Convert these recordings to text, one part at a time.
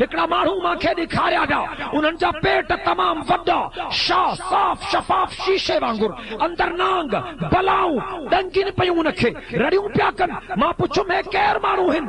ہکڑا مانو ماں کے دکھاریا گیا انہن جا پیٹ تمام وڈا شاہ صاف شفاف شیشے وانگر اندر نانگ بلاؤں ڈنگین پیوں نکھے رڑیوں پیا کن ماں پوچھو میں کیر مانو ہن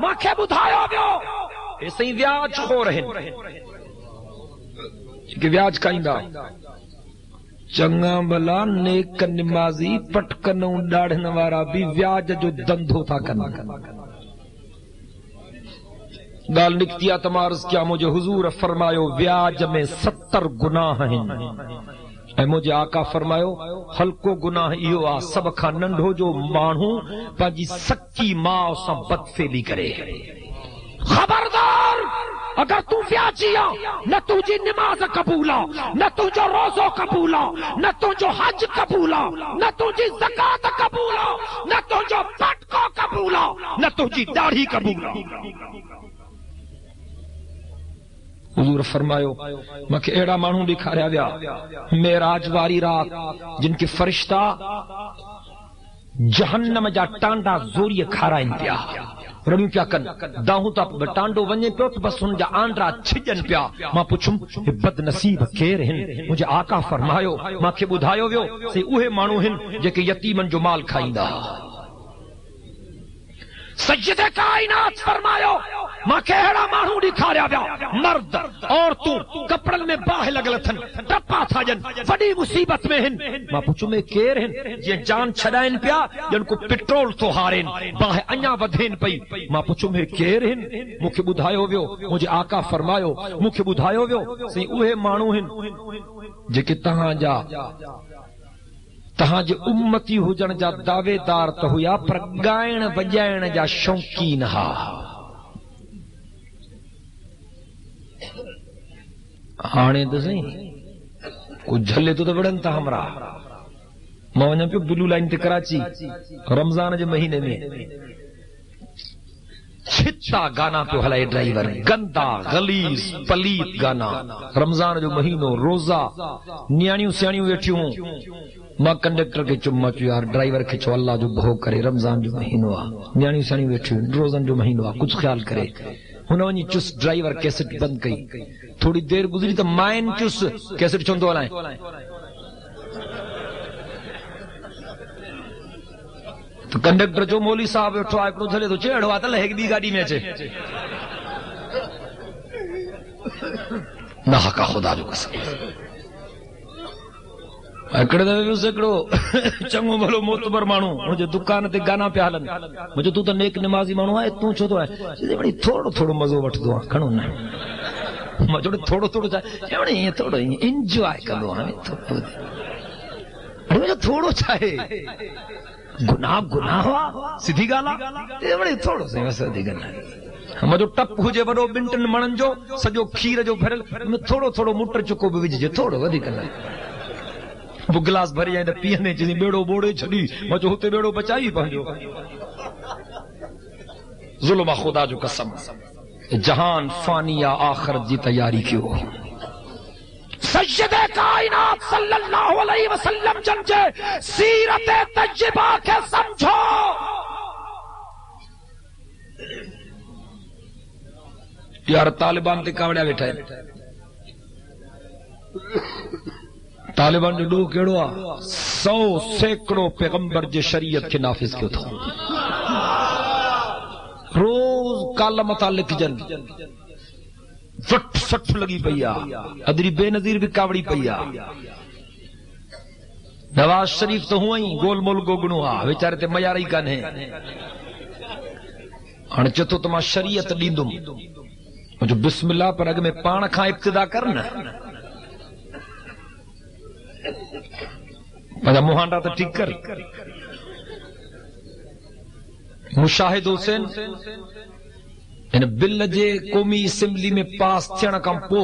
ماں کے بدھایا گیا ایسے ہی ویاج خور ہیں کہ ویاج کائندہ چنگا بلا نیک نمازی پٹکنوں ڈاڑھن وارا بھی ویاج جو دندھو تھا کرنا گال نکتیا تمارز کیا مجھے حضور فرماyo ویاج میں 70 گناہ ہیں اے مجھے آقا فرماyo ہلکو گناہ ایو آ سب کھا ننڈھو جو مانہوں پانجی سکی ماں سا بدفعلی کرے خبردار اگر تو ویاجیا نہ تجھے نماز قبولا نہ تجھے روزو قبولا نہ تجھے حج قبولا نہ تجھے زکاة قبولا نہ تجھے پٹکو قبولا نہ تجھے داڑھی قبولا حضور فرماyo ماں کے ایڑا مانوں دکھاریا گیا معراج واری رات جن کے فرشتہ جہنم جا ٹانڈا زوری کھارائن پیا رڑیوں پیا کن داہوں تا ٹانڈو ونجے پیو تو بس ان جا آنڈرا چھجن پیا ماں پوچھم بد نصیب کیر ہن مجھے آقا فرماyo ماں کے بدھاyo ویو سے اوہے مانو ہن جے کہ یتیمن جو مال کھائندہ سید کائنات فرماyo ماں کہڑا مانو دکھاریا گیا مرد عورتوں کپڑن میں باہ لگلتھن ٹپا تھا جن بڑی مصیبت میں ہن ماں پوچھو میں کیر ہن یہ جان چھڑائن پیا جن کو پٹرول تو ہارین باہ انیا ودھین پئی ماں پوچھو میں کیر ہن مکھے بدھاyo ویو مجھے آقا فرماyo مکھے بدھاyo ویو سی اوہے مانو ہن جے کہ تہاں جے امتی ہوجن جا دعوے دار تو ہویا پر گائن وجائن جا شوقین ہا ہانے تو صحیح کو جھلے تو بڑھن تھا ہمرا میں وجہ پہ بلو لائن تے کراچی رمضان جو مہینے میں چھتا گانا پہ ہلائے ڈرائیور گندا غلیظ پلیت گانا رمضان جو مہینوں روزہ نیانیوں سیانیوں بیٹھیوں ماں کنڈکٹر کے چمہ چو یار ڈرائیور کے چو اللہ جو بھو کرے رمضان جو مہینوں نیانیوں سیانیوں بیٹھیوں روزن جو مہینوں کچھ خیال کرے انہوں نے چس ڈرائیور کیسٹ بند کی تھوڑی دیر گزری تو مائن چس کیسٹ چوندو لائیں تو کنڈکٹر جو مولی صاحب بیٹھو آئے پڑو جھلے تو چیڑ ہوا تا لہک دی گاڑی میں چے نہ حقا خدا جو قسم اکڑے دے بھی سکڑو چنگو بھلو موتبر مانو مجھے دکان تے گانا پہ حالن مجھے تو نیک نمازی مانو آئے تو چھو تو آئے چیزیں بڑی تھوڑو تھوڑو مزو وٹ دو کھنو نا مجھے تھوڑو تھوڑو چاہے بڑی یہ تھوڑو انجوائے کر دو ہمیں تھوڑو دے ارے مجھے تھوڑو چاہے گناہ ہوا سدھی گالا یہ بڑی تھوڑو سے ویسے دی گنا مجھے ٹپ ہو جے بڑو بنٹن منن جو سجو کھیر جو بھرل میں تھوڑو تھوڑو مٹر چکو بھی وجہ تھوڑو ودی گنا وہ گلاس بھر جائے پینے چیزیں بیڑو بوڑے چھڑی مجھے ہوتے بیڑو بچائی پہنجو ظلم خدا جو قسم جہان فانی آخرت جی تیاری کیوں سید کائنات صلی اللہ علیہ وسلم جنجے سیرت تجربہ کے سمجھو یار طالبان تے کاوڑیا بیٹھا ہے طالبان جو لوگ کیڑو 100 سینکڑوں پیغمبر جے شریعت کے نافذ کیوں تھا روز کالا متعلق جن فٹ سٹ لگی پیا ادری بے نظیر بھی کاوڑی پیا نواز شریف تو ہوئیں گول مول گوگنو بیچارے تے میاری کن ہے ہن چتو تما شریعت ڈیندم جو بسم اللہ پر اگ میں پان کھا ابتدا کرنا مجھا موہانڈا تو ٹھیک کر مشاہد حسین ان بل جے قومی اسمبلی میں پاس تھیڑ کم پو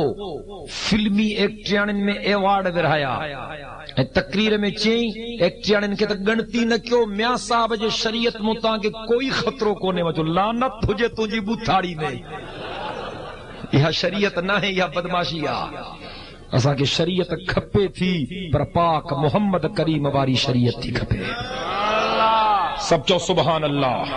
فلمی ایکٹریانن میں ایوارڈ ورہایا تقریر میں چین ایکٹریانن کے تک گنتی نہ کیوں میاں صاحب جے شریعت متان کے کوئی خطروں کونے وجہ لانت تجھے تجھے بوتھاڑی میں یہ شریعت نہ ہے یہ بدماشی اسا کے شریعت کھپے تھی پر پاک محمد کریم واری شریعت تھی کھپے سب چو سبحان اللہ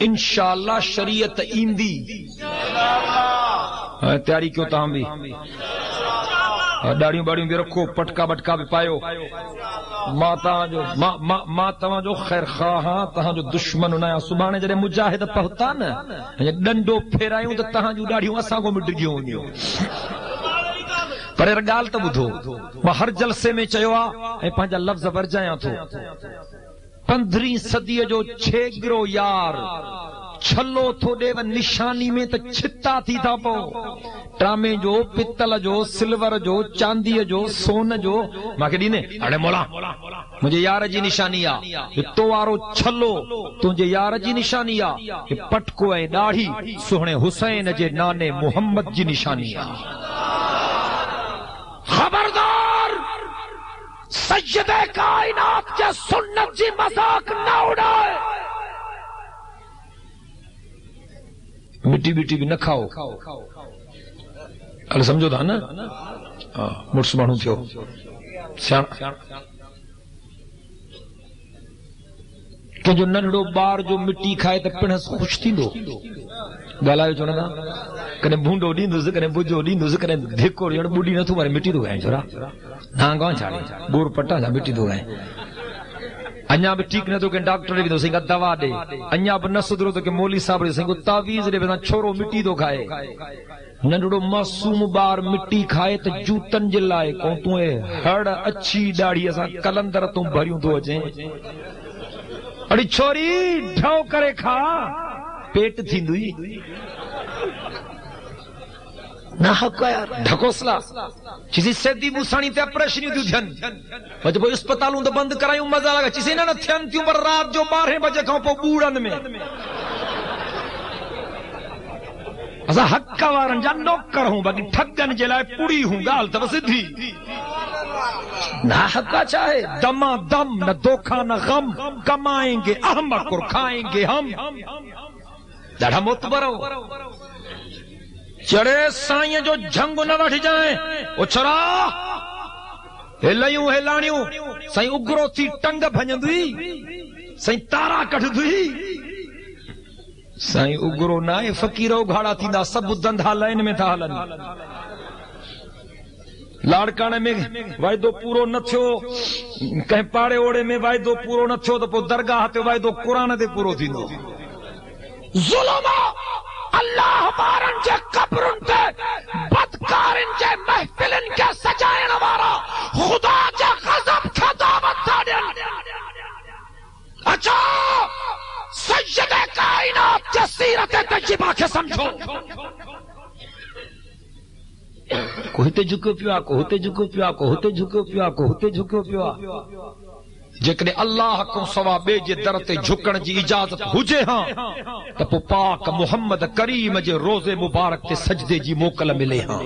انشاءاللہ شریعت ایندی تیاری کیوں تاں بھی ڈاڑیوں باڑیوں بھی رکھو پٹکا بٹکا بھی پایو ماں تواں جو خیر خواہ ہاں تہاں جو دشمن نہ سبحانے جڑے مجاہد پہتا نا ڈنڈو پھیرایوں تے تہاں جو ڈاڑیوں اساں کو مٹ گیوں ونیو پر ایر گال تے بدھو ماں ہر جلسے میں چیو اے پنجا لفظ ورجایا تھو 15 صدی جو چھگرو یار چھلو تھو دے و نشانی میں تے چھتا تھی تھا پو ٹامے جو پتل جو سلور جو چاندی جو سون جو ماں کے دینے اڑے مولا مجھے یار جی نشانی آ تو آرو چھلو تجھے یار جی نشانی آ پٹکو اے ڈاڑھی سوہنے حسین جے نانے محمد جی نشانی آ خبردار سید کائنات کے سنت جی مذاق نہ اڑائے مٹی بیٹی بھی نہ کھاؤ ال سمجھو تھا نا مڑس مانو تھو کہ جو ننڑو بار جو مٹی کھائے تے پنس خوش تھیندو ڳالهايو چونا تھا کنے بھونڈو ڏيندوس کنے بجو ڏيندوس کنے ڌيڪو ڏيڻ ٻُڏي نٿو ماري مٽي تو گائیں چھورا نانگا چھاڙي ٻور پٽا جا مٹي تو گائیں اñا بھی ٹھیک نہ تو کہ ڈاکٹر بھی تو سنگا دوا دے اñا بھی نہ سدرو تو کہ مولوی صاحب نے سنگو تعویذ دے بنا چھورو مٹی تو کھائے ننڈڑو معصوم بار مٹی کھائے تے جوتن جلائے کو تو ہڑ اچھی داڑھی اسا کلندر تو بھریوں تو اچیں اڑی چھوری ڈھو کرے کھا پیٹ تھیندوئی نہ حق یار ڈھکوسلا چیزی سیدھی بوسانی تے اپریشن دیو دھن وجہ وہ اسپتالوں تو بند کرایوں مزہ لگا چیزی نہ تھن تیوں پر رات جو 12 بجے کھاؤ پو بوڑن میں اسا حق وارن جا نوکر ہوں باقی ٹھگن جلائے پوڑی ہوں گال تو سدھی نہ حق چاہے دما دم نہ دھوکا نہ غم کمائیں گے احمق اور کھائیں گے ہم داڑھا متبرو چڑے سائیں جو جھنگ نہ وٹھ جائیں او چھرا ہلیوں ہلانیوں سائیں اگرو تھی ٹنگ بھنجندوئی سائیں تارا کٹھدوئی سائیں اگرو نہ فقیرو گھاڑا تھیندا سب دندھا لائن میں تھا ہلن لاڑکانے میں وائدو پورو نہ تھیو کہیں پاڑے اوڑے میں وائدو پورو نہ تھیو تو پو درگاہ تے وائدو قرآن تے پورو تھیندو ظلم اللہ بارن جے قبرن تے بدکارن جے محفلن کے سجائن وارا خدا جے غضب کا دعوت دادن اچھا سید کائنات کے سیرت طیبہ کے سمجھو کوہتے جھکو پیا کوہتے جھکو پیا کوہتے جھکو پیا کوہتے جھکو پیا جکنے اللہ کو سوا بے جے در تے جھکن جی اجازت ہوجے ہاں تو پاک محمد کریم جے روز مبارک تے سجدے جی موکل ملے ہاں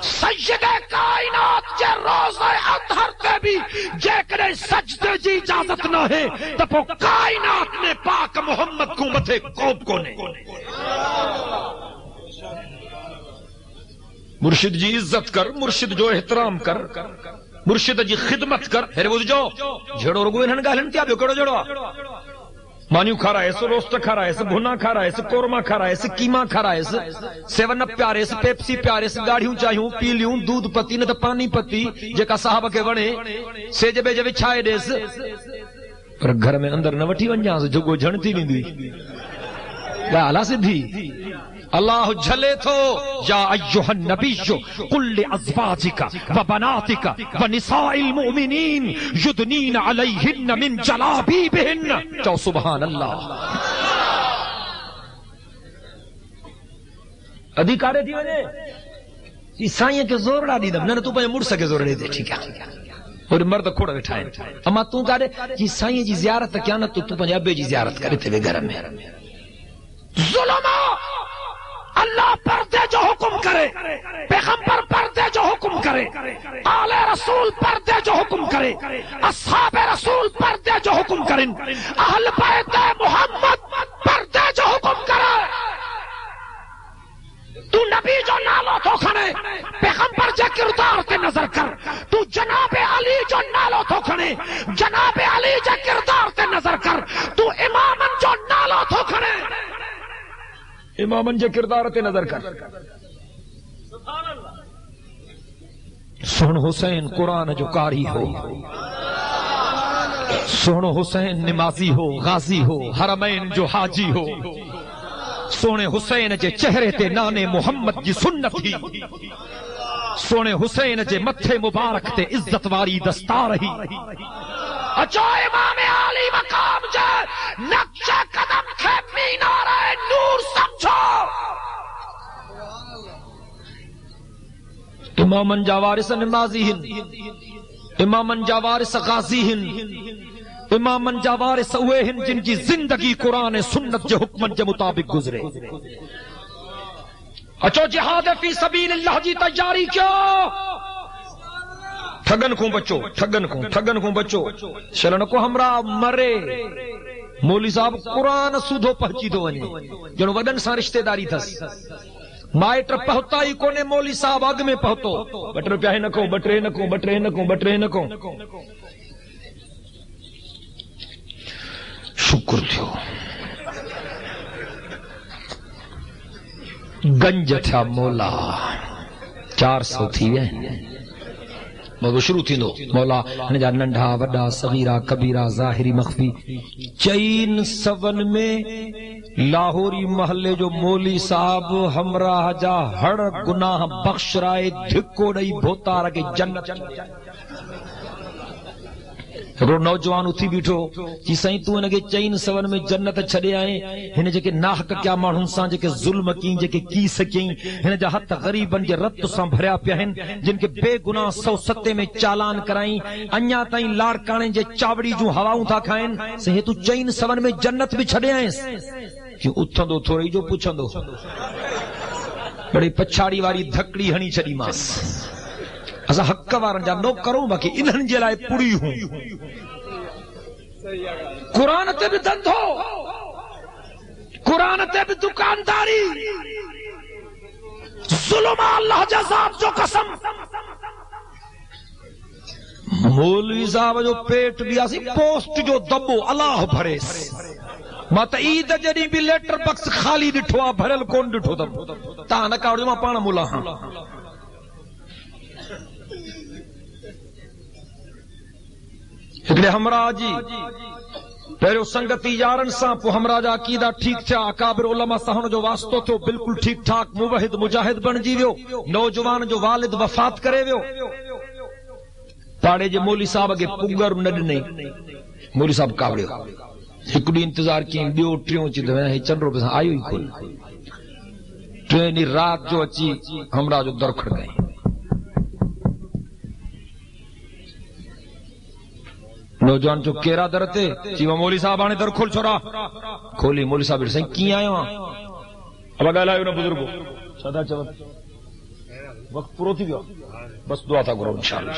سید کائنات جے روز اطہر تے بھی جکنے سجدے جی اجازت نہ ہے تو کائنات نے پاک محمد کو متھے کوب کو نے مرشد جی عزت کر مرشد جو احترام کر مرشد جی خدمت کر ہر وہ جو جھڑو رگو انہن گالن تیا بیو کڑو جڑو مانیو کھا رہا ہے سو روسٹ کھا رہا ہے سو بھنا کھا رہا ہے سو قورمہ کھا رہا ہے سو کیما کھا رہا ہے سو سیون اپ پیارے سو پیپسی پیارے سو گاڑیوں چاہیوں پی لیوں دودھ پتی نہ تو پانی پتی جکا صحابہ کے وڑے سیجے بے جبے چھائے دیس پر گھر میں اندر نہ وٹھی ونجاں سے جگو جھنتی نہیں دی گالا سدھی اللہ جھلے تو یا ایوہ النبی قل لازواجک و بناتک و نساء المؤمنین یدنین علیہن من جلابیبہن تو سبحان اللہ ادھیکارے تھی وجہ عیسائیں کے زور ڈا دی دم نہ تو پہلے مڑ سکے زور دے ٹھیک ہے اور مرد کھوڑا بٹھائے اما تو کہے عیسائیں جی زیارت کیا نہ تو پہلے ابے جی زیارت کرے تھے گھر میں ظلم اللہ پردے جو حکم کرے پیغمبر پردے جو حکم کرے آل رسول پردے جو حکم کرے اصحاب رسول پردے جو حکم کریں اہل بیت محمد پردے جو حکم کرے تو نبی جو نالو تو کھڑے پیغمبر جے کردار تے نظر کر تو جناب علی جو کھڑے جناب علی جے کردار تے نظر کر تو امامن جو نالو تھو کھڑے امامن جے کردار تے نظر کر سن حسین قرآن جو قاری ہو سن حسین نمازی ہو غازی ہو حرمین جو حاجی ہو سونے حسین جے چہرے تے نانے محمد جی سنت ہی سونے حسین جے متھے مبارک تے عزت واری دستار ہی اچھو امام علی مقام جے نقش قدم کے مینار نور سمجھو امامن جا وارث نمازی ہن امامن جا وارث غازی ہن امامن جا وارث اوے ہن جن کی زندگی قرآن سنت جے حکمن جے مطابق گزرے اچھو جہاد فی سبیل اللہ جی تیاری کیوں ٹھگن کو بچو چلن کو ہمراہ مرے مولی صاحب قرآن سودھو پہنچی دو ونجے جنو وڈن سا رشتہ داری تھس مائٹر پہتا ہی کونے مولی صاحب آگ میں پہتو بٹر پیاہے نکو شکر تھیو گنج تھا مولا 400 تھی وے موضوع شروع تھی دو مولا جا ننڈا وڈا صغیرہ کبیرہ ظاہری مخفی چین سون میں لاہوری محلے جو مولی صاحب ہمراہ جا ہڑ گناہ بخش رائے دھکو ڈئی بھوتا رکے جنت رو نوجوان اتھی بیٹھو جی سائیں تو انگے چین سون میں جنت چھڑے آئیں ہن جے کہ ناحق کیا مانہن سان جے کہ ظلم کیں جے کہ کی سکیں ہن جا حت غریبن جے رت سان بھریا پہن جن کے بے گناہ 107 میں چالان کرائیں انیا تائیں لاڑکانے جے چاوڑی جو ہواؤں تھا کھائیں سے تو چین سون میں جنت بھی چھڑے آئیں کیوں اتھن دو تھوڑی جو پوچھن دو بڑی پچھاڑی واری دھکڑی ہنی چھڑی ماس اسا حق وارن جا نو کروں باقی انہن جے لائے پڑی ہوں قرآن تے بھی دندھو قرآن تے بھی دکانداری ظلم اللہ جزاب جو قسم مولوی صاحب جو پیٹ بھی آسی پوسٹ جو دبو اللہ بھرے مات عید جڑی بھی لیٹر بکس خالی ڈٹھوا بھرل کون ڈٹھو دم تا نہ کاڑ ما پانا مولا ہاں اگلے ہمراہ جی پہلو سنگتی یارن ساں پو ہمراہ جا عقیدہ ٹھیک تھا اکابر علماء ساہن جو واسطو تھو بالکل ٹھیک ٹھاک موحد مجاہد بن جی ویو نوجوان جو والد وفات کرے ویو پاڑے جے مولی صاحب اگے پگر نڈ نہیں مولی صاحب کاوڑیو ہکڑی انتظار کیں بیو ٹریوں چی دے چند روپے ساں آئیو ہی کھول ٹرینی رات جو اچھی ہمراہ جو در کھڑ گئے نوجوان جو کیرا درتے چیوہ مولی صاحب آنے در کھول چھوڑا کھولی مولی صاحب سہیں کی آئے وہاں اب اگا لائیو نا بزرگو سادا چوت وقت پورو تھی گیا بس دعا تھا کرو انشاءاللہ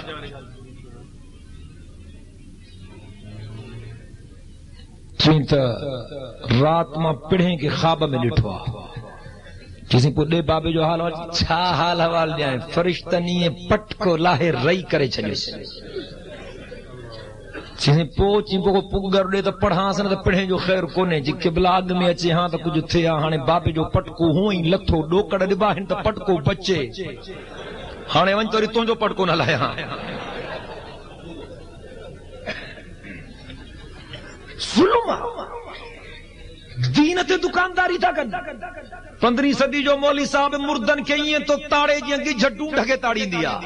چینتا رات میں پڑھیں کے خواب میں لٹھوا کسی پڑھے بابے جو حال چھا حال حوال جائیں فرشتہ نہیں پٹ کو لاہے رئی کرے چھلے سے چیزیں پوچیں پوکو پگر دے تو پڑھاں سن تو پڑھیں جو خیر کونے جی قبلہ آگ میں اچھے ہاں تو کچھ تھے ہانے بابے جو پٹکو ہوئیں لتھو ڈوکڑ دبا ہن تو پٹکو بچے ہانے ون تو ریتوں جو پٹکو نہ لائے ہاں ظلم دینت دکانداری تھا کر 15 صدی جو مولی صاحب مردن کہیں تو تاڑے جی انگی جھٹوں ڈھگے تاڑی دیا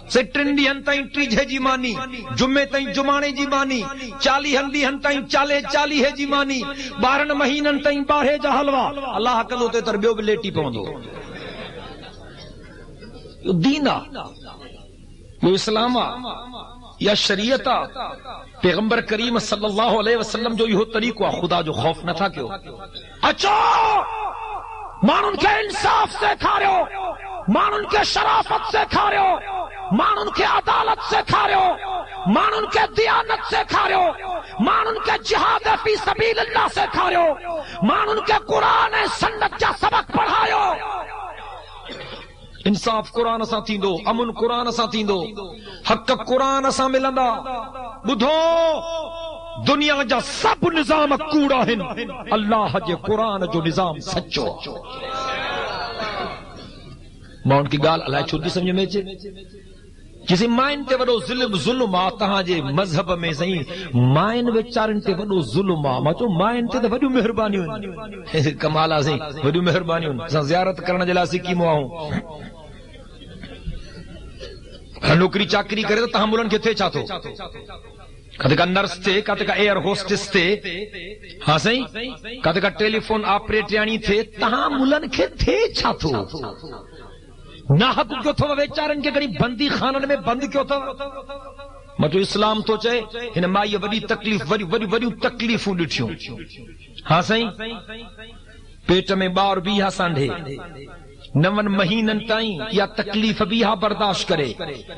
سے ٹرنڈی ہن تائیں ٹریجھے جی مانی جمعے تائیں جمانے جی مانی 40 ہندی ہن تائیں چالے ہے جی مانی 12 مہینن تائیں 12 جا حلوہ اللہ کدو تے تربیو بھی لیٹی پوندو دینا یہ اسلامہ یا شریعتہ پیغمبر کریم صلی اللہ علیہ وسلم جو یہ طریقہ خدا جو خوف نہ تھا کیوں اچھو مانن کے انصاف سے کھا رہے ہو مانن کے شرافت سے کھا رہے ہو مانن کے عدالت سے کھا رہے ہو مانن کے دیانت سے کھا رہے ہو مانن کے جہاد فی سبیل اللہ سے کھا رہے ہو مانن کے قرآن سنت جا سبق پڑھائے ہو انصاف قرآن سا تھیندو امن قرآن سا تھیندو حق قرآن سا ملندا بدھو دنیا جا سب نظام کوڑا ہن اللہ جے قرآن جو نظام سچو ماں ان کی گال الائے چھوٹی سمجھ میں کسی مائن تے وڈو ظلم آ تہاں جے مذہب میں صحیح مائن وچارن تے وڈو ظلم آ ما چو مائن تے وڈو مہربانی ہن کمالا سی وڈو مہربانی ہن اساں زیارت کرن جلا سی کی مواؤں نوکری چاکری کرے تو تہاں ملن کے تھے چاہتو کدے کا نرس تھے کدے کا ایئر ہوسٹس تھے ہاں صحیح کدے کا ٹیلی فون آپریٹریانی تھے تہاں ملن کے تھے چاہتو ناحق کیوں تھو ویچارن کے گھڑی بندی خانن میں بند کیوں تھو مطلب اسلام تو چاہے انہیں مائی وڈی تکلیف وڈی تکلیفوں ڈٹھیوں ہاں صحیح پیٹ میں بار بھی ہاں سانڈے 9 مہینن تائیں یا تکلیف بھی ہاں برداشت کرے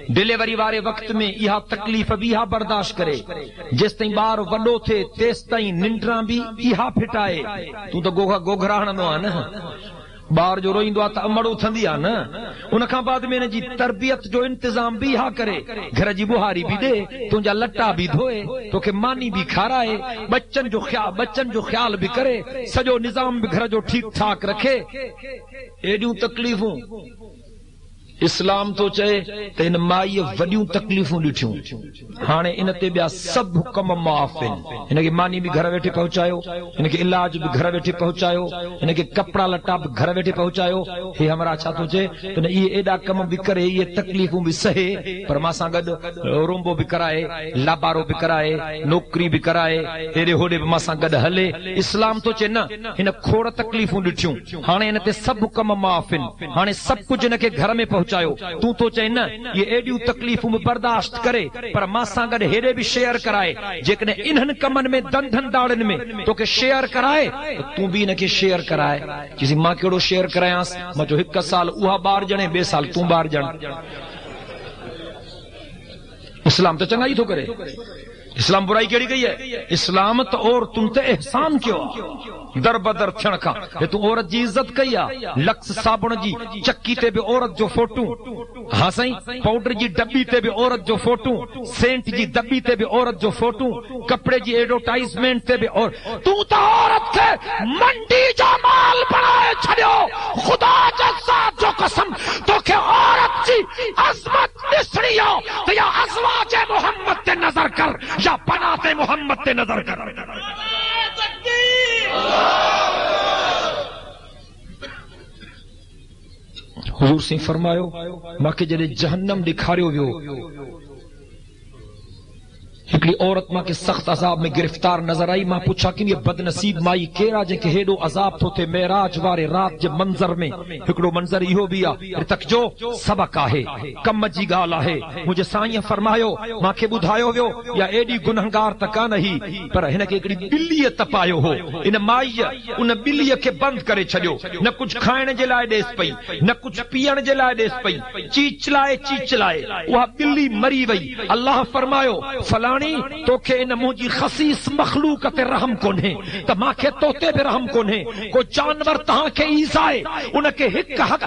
ڈیلیوری وارے وقت میں یہ تکلیف بھی ہاں برداشت کرے جس تائیں بار وڈو تھے تیس تائیں ننڈران بھی یہ پھٹائے تو گوگھراہن نو آنا بار جو روئیں دعا تا امڑو تھندی آنا انکھاں بعد میں نے جی تربیت جو انتظام بھی ہاں کرے گھر جی بہاری بھی دے تنجا لٹا بھی دھوئے تو کہ مانی بھی کھارائے بچن جو خیال بھی کرے سجو نظام بھی گھر جو ٹھیک ٹھاک رکھے ایڈیوں تکلیفوں اسلام تو چاہے تے ان مائی وڈیوں تکلیفوں ڈٹھیوں ہانے ان تے بیا سب حکم معاف ہیں ان کے مانی بھی گھر بیٹھے پہنچایو ان کے علاج بھی گھر بیٹھے پہنچایو ان کے کپڑا لٹا بھی گھر بیٹھے پہنچایو یہ ہمارا اچھا تو چاہے تو یہ ایڈا کم بھی کرے یہ تکلیفوں بھی سہے پر ماں ساں گڈ رومبو بھی کرائے لابارو بھی کرائے نوکری بھی کرائے ایڈے ہوڈے بھی ماں ساں گڈ ہلے اسلام تو چاہے نا ان کھوڑ تکلیفوں ڈٹھیوں ہانے ان تے سب حکم معاف ہیں ہانے سب کچھ ان کے گھر میں تو چاہے نا یہ ایڈیوں تکلیفوں میں برداشت کرے پر ماں ساں گڈ ہیڈے بھی شیئر کرائے جیکنے انہن کمن میں دندھن داڑن میں تو کہ شیئر کرائے تو بھی انہیں شیئر کرائے کسی ماں کیڑو شیئر کرائے آنس ماں جو 1 سال اوہا بار جنے 2 سال تو بار جن اسلام تو چنگائی تو کرے اسلام برائی کیڑی گئی ہے اسلام تو اور تم تے احسان کیوں در بدر تھنکا یہ تو عورت جی عزت کیا لکس صابن جی چکی تے بھی عورت جو فوٹو ہاں سائیں پاؤڈر جی ڈبی تے بھی عورت جو فوٹو سینٹ جی ڈبی تے بھی عورت جو فوٹو کپڑے جی ایڈورٹائزمنٹ تے بھی اور تو عورت کے منڈی جو مال بنائے چھڑیو خدا جزا جو قسم تو کہ عورت جی عظمت نسڑی ہو تو یا ازواج محمد تے نظر کر یا بنات محمد تے نظر کر حضور سے فرمایو ماں کے جڑے جہنم دکھاریو ویو ایکڑی عورت ماں کے سخت عذاب میں گرفتار نظر آئی ماں پوچھا کہ یہ بد نصیب مائی کیرا جن کے ہیڈو عذاب تو تھے معراج وارے رات جے منظر میں ایکڑو منظر ایہو بیا تک جو سبق آہے کم جی گال آہے مجھے سائیں فرمایو ماں کے بدھایو ویو یا ایڈی گنہگار تکا نہیں پر ہن کے ایکڑی بلی تپایو ہو ان مائی ان بلی کے بند کرے چھڈیو نہ کچھ کھائن جے لائے دیس پئی نہ کچھ پیئن جے لائے دیس پئی چیچلائے وہ بلی مری وئی اللہ فرمایو فلاں تو کہ ان مجھے خصیص مخلوق تے رحم کونے تا ماں کے توتے بھی رحم کونے کو جانور تہاں کے ایزائے ان کے ہک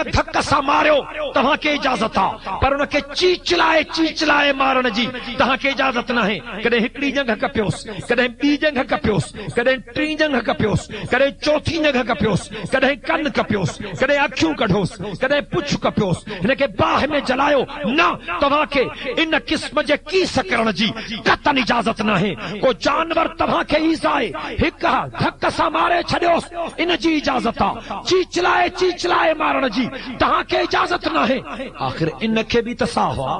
دھک سا مارو تہاں کے اجازت آ پر ان کے چیچلائے مارن جی تہاں کے اجازت نہ ہے کدے ہکڑی جنگ کپیوس کدے بی جنگ کپیوس کدے ٹری جنگ کپیوس کدے چوتھی جنگ کپیوس کدے کن کپیوس کدے اکھیوں کڈھوس کدے پچھ کپیوس ان کے باہ میں جلایو نہ تہاں کے ان قسم جے کی سکرن جی قطن اجازت نہ ہے کو جانور تباہ کے ایزائے ہکا دھکا سا مارے چھڑیوس ان جی اجازت آ چیچلائے مارن جی تہاں کے اجازت نہ ہے آخر ان کے بھی تسا ہوا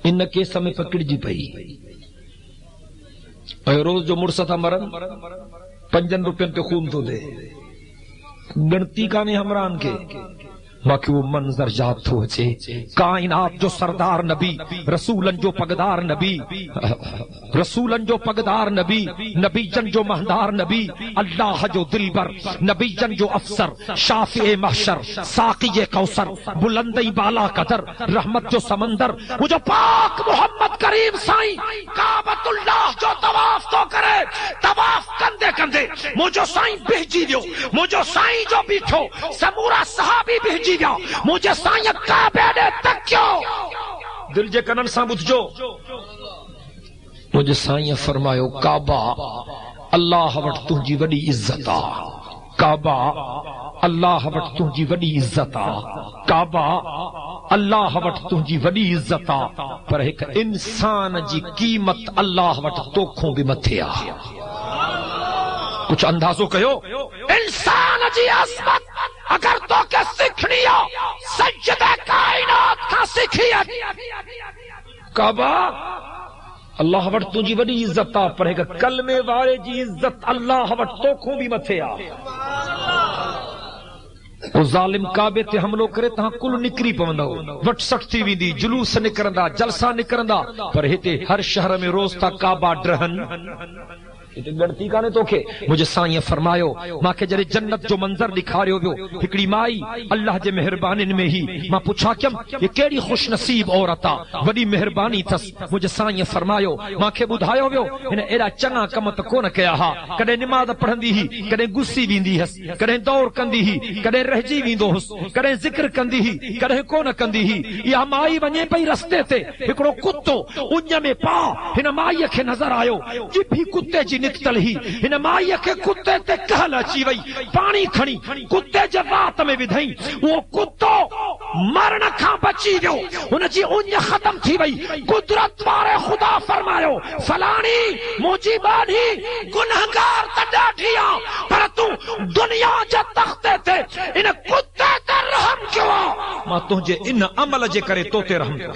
ان کے سمے پکڑ جی پئی اے روز جو مرسا تھا مرن 5 روپے تے خون تو دے گنتی کانے ہمران کے باقی وہ منظر یاد تو اچے کائنات جو سردار نبی رسولن جو پگدار نبی رسولن جو پگدار نبی نبی جن جو مہدار نبی اللہ جو دلبر نبی جن جو افسر شافع محشر ساقی کوثر بلندی بالا قدر رحمت جو سمندر وہ جو پاک محمد کریم سائیں کعبۃ اللہ جو طواف تو کرے طواف کندے کندے مجھے سائیں بھیجی دیو مجھے سائیں جو بیٹھو سمورا صحابی بھیجی مجھے سائیں کعبے دے تک کیوں دل جے کنن سان ٻڌجو مجھے سائیں فرمايو کعبہ اللہ وٹ تنجی وڈی عزت آ کعبہ اللہ وٹ تنجی وڈی عزت آ کعبہ اللہ وٹ تنجی وڈی عزت آ پر ایک انسان جی قیمت اللہ وٹ توکھوں بھی متھے آ کچھ اندازو کہو انسان جی عظمت اگر تو کے سکھنی آ سجدہ کائنات کا سکھیت کعبہ اللہ وٹ تنجی وڈی عزت آ پر ایک کلمے وارے جی عزت اللہ وٹ توکھوں بھی متھے آ او ظالم کعبے تے حملو کرے تہاں کل نکری پوندو وٹ سختی ویندی جلوس نکرندا جلسہ نکرندا پر ہتے ہر شہر میں روز تا کعبہ ڈرہن گڑتی کانے تو کے مجھے سائیں فرمایو ماں کے جڑے جنت جو منظر دکھاریو ویو ہکڑی مائی اللہ جے مہربانین میں ہی ماں پوچھا کیم یہ کیڑی خوش نصیب عورتا وڈی مہربانی تھس مجھے سائیں فرمایو ماں کے بدھایو ویو ان ایڑا چنگا کم ت کون کیا ہا کدے نماز پڑھندی ہی کدے گسی ویندی ہس کدے دور کندی ہی کدے رہجی ویندو ہس کدے ذکر کندی ہی کدے کون کندی ہی یا مائی ونجے پئی رستے تے ہکڑو کتو انج میں پا ہن مائی کے نظر آیو جی کتے جی نکتل ہی ہن مائی کے کتے تے کہل اچی وئی پانی کھنی کتے جے وات میں ودھئی وہ کتو مرن کھا بچی ویو ان جی انج ختم تھی وئی قدرت وارے خدا فرمایو فلانی مجھی بانی گنہگار تڈاٹھیا پر تو دنیا جے تختے تے ان کتے تے رحم کیوں ماں تجھے ان عمل جے کرے تو تے رحم کیوں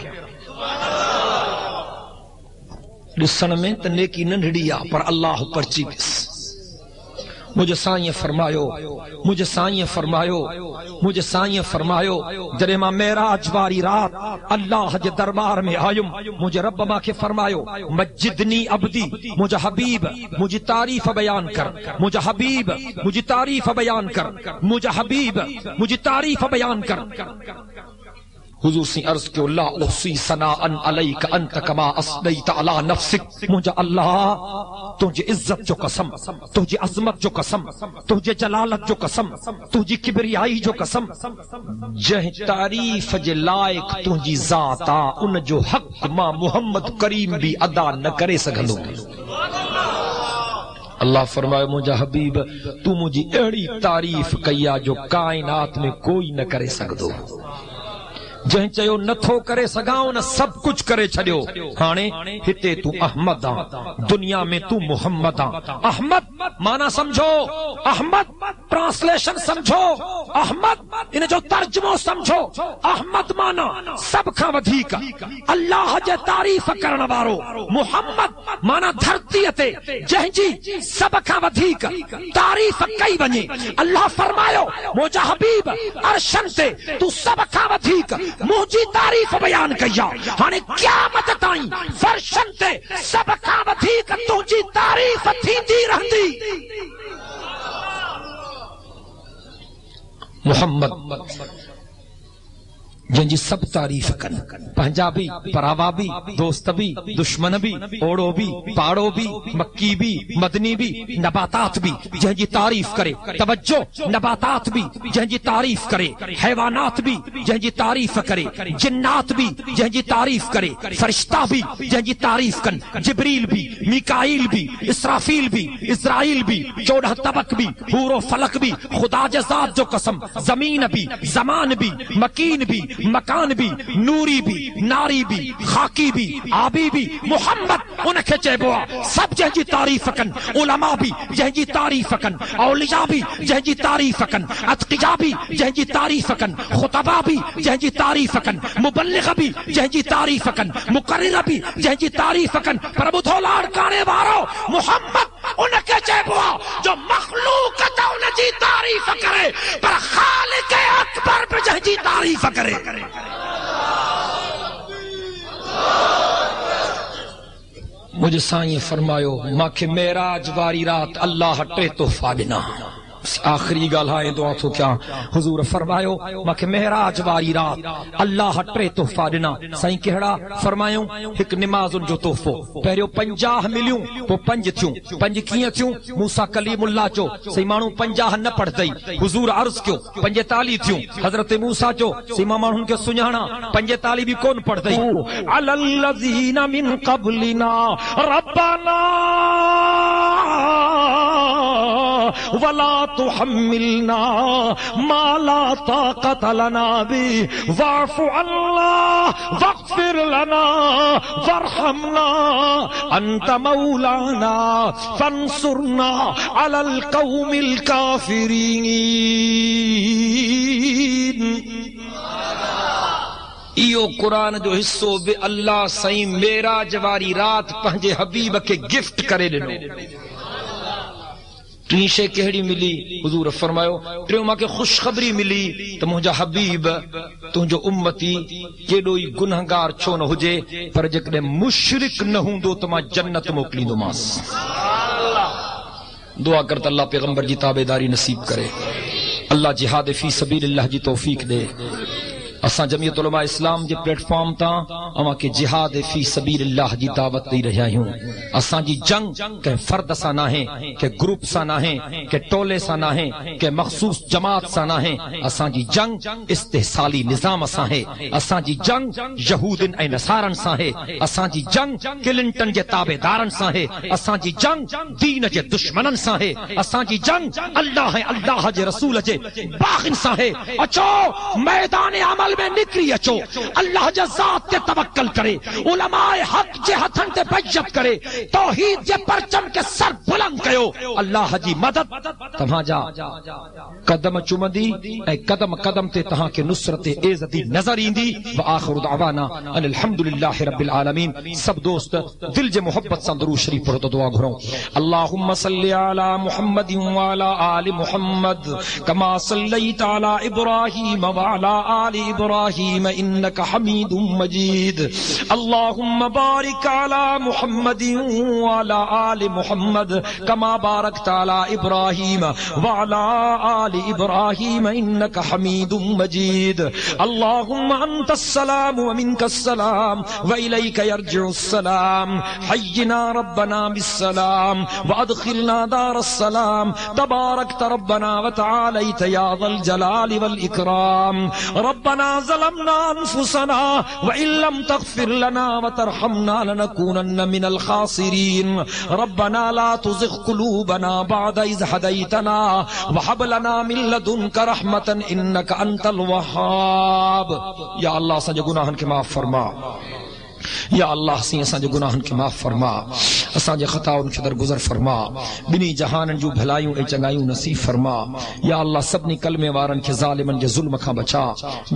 ڈسن میں ت نیکی ننھڑی آ پر اللہ پرچی بس مجھے سائیں فرمایو مجھے سائیں فرمایو مجھے سائیں فرمایو جڑے ماں معراج واری رات اللہ جے دربار میں آیم مجھے رب ماں کے فرمایو مجدنی عبدی مجھے حبیب مجھے تعریف بیان کر مجھے حبیب مجھے تعریف بیان کر مجھے حبیب مجھے تعریف بیان کر حضور سے عرض کہ لا احصی ثناء علیک انت کما اثنیت علی نفسک مجھے اللہ تجھے عزت جو قسم تجھے عظمت جو قسم تجھے جلالت جو قسم تجھے کبریائی جو قسم جہ تعریف جے لائق تجھی ذات آ ان جو حق ماں محمد کریم بھی ادا نہ کرے سگھندو اللہ فرمائے مجھے حبیب تو مجھے اڑی تعریف کیا جو کائنات میں کوئی نہ کرے سگدو جہیں چاہیو نتھو کرے سگاؤں نہ سب کچھ کرے چھڑیو ہانے ہتے تو احمد آن دنیا میں تو محمد آن احمد مانا سمجھو احمد ٹرانسلیشن سمجھو احمد انہیں جو ترجمہ سمجھو احمد مانا سب کھا ودھیک اللہ جے تعریف کرنا بارو محمد مانا دھرتیتے جہیں جی سب کھا ودھیک تعریف کئی بنی اللہ فرمایو موجہ حبیب عرشن تے تو سب کھا ودھیک مجھے تعریف بیان کیا ہانے قیامت تائیں فرشن تے سب کھا ودھیک تجھی تعریف تھی دی رہندی محمد جن جی سب تعریف کن پنجابی پراوا بھی دوست بھی دشمن بھی اوڑو بھی پاڑو بھی مکی بھی مدنی بھی نباتات بھی جن جی تعریف کرے توجہ نباتات بھی جن جی تعریف کرے حیوانات بھی جن جی تعریف کرے جنات بھی جن جی تعریف کرے فرشتہ بھی جن جی تعریف کن جبریل بھی میکائیل بھی اسرافیل بھی اسرائیل بھی 14 طبق بھی حور و فلک بھی خدا جزاد جو قسم زمین بھی زمان بھی مکین بھی مکان بھی نوری بھی ناری بھی خاکی بھی آبی بھی محمد ان کے چیبوا سب جہاں جی تعریف کن علماء بھی جہاں جی تعریف کن اولیاء بھی جہاں جی تعریف کن اتقیاء بھی جہاں جی تعریف کن خطباء بھی جہاں جی تعریف کن مبلغ بھی جہاں جی تعریف کن مقرر بھی جہاں جی تعریف کن پربو دھولاڑ کانے وارو محمد ان کے چیبوا جو مخلوق تا ان جی تعریف کرے پر خالق اکبر پر جہاں جی تعریف کرے مجھے سائیں فرمایو ماں کے معراج واری رات اللہ ٹے تحفہ ڈنا آخری گالائیں دعا تو کیا حضور فرمایو مکہ معراج واری رات اللہ ٹرے تحفہ ڈنا سائیں کہڑا فرمایو ایک نماز جو تحفو پہریو 50 ملیوں پو 5 تھیوں 5 کیئں تھیوں موسیٰ کلیم اللہ چو سی مانو 50 نہ پڑھ دئی حضور عرض کیوں 45 تھیوں حضرت موسیٰ چو سی مانو کے سنجھانا 45 بھی کون پڑھ دئی علی الذین من قبلنا ربنا ولا تحملنا ما لا طاقة لنا به واعف عنا واغفر لنا وارحمنا أنت مولانا فانصرنا على القوم الكافرين. ایو قرآن جو حصو بے اللہ سائیں معراج واری رات پنجے حبیب کے گفٹ کرے ڈنو. ٹیں شے کہڑی ملی حضور فرمایو ٹریوں ماں کے خوشخبری ملی تو مجھا حبیب تنجو امتی کیڑوئی گنہگار چھو نہ ہوجے پر جکڑے مشرک نہ ہوں دو تمہاں جنت موکلی دو ماس. دعا کرتا اللہ پیغمبر جی تابعداری نصیب کرے، اللہ جہاد فی سبیل اللہ جی توفیق دے. اساں جمعیت علماء اسلام جے پلیٹ فارم تا اما کے جہاد فی سبیل اللہ جی دعوت دے رہا ہوں. اساں جی جنگ کہ فرد سا نہ ہیں کہ گروپ سا نہ ہیں کہ ٹولے سا نہ ہیں کہ مخصوص جماعت سا نہ ہیں. اساں جی جنگ استحصالی نظام سا ہے. اساں جی جنگ یہودن اے نصارن سا ہے. اساں جی جنگ کلنٹن جے تابعدارن سا ہے. اساں جی جنگ دین جے دشمنن سا ہے. اساں جی جنگ اللہ جے رسول جے باغن سا ہے. اچو میدان عمل میں نکری اچو اللہ جا ذات تے توکل کرے، علماء حق جے ہتھن تے بیعت کرے، توحید جے پرچم کے سر بلند کیو. اللہ جی مدد تمہاں جا قدم چمدی اے قدم قدم تے تہاں کے نصرت عزتی نظر ایندی. وآخر دعوانا ان الحمدللہ رب العالمین. سب دوست دل جے محبت سے درود شریف پڑھو تو دعا گھروں. اللہم صلی علی محمد وعلی آل محمد کما صلیت علی ابراہیم وعلی آل ابراہیم انک حمید مجید. اللہم بارک علی محمد وعلی آل محمد کما بارکت علی ابراہیم وعلی آل ابراہیم انک حمید مجید. اللہم انت السلام ومنک السلام وإلیک یرجع السلام. حینا ربنا بالسلام وادخلنا دار السلام. تبارکت ربنا وتعالیت یا ذا الجلال والإکرام. ربنا ظلمنا انفسنا وان لم تغفر لنا وترحمنا لنكونن من الخاسرين. ربنا لا تزغ قلوبنا بعد إذ هديتنا وهب لنا من لدنك رحمة انك انت الوهاب. یا اللہ سنجے گناہن کے معاف فرما، یا اللہ سی اساں جو گناہن کے معاف فرما، اساں جے خطاؤں کے درگزر فرما، بنی جہانن جو بھلائیوں اے چنگائیوں نصیب فرما. یا اللہ سبنی کلمے وارن کے ظالمن جے ظلم کھا بچا،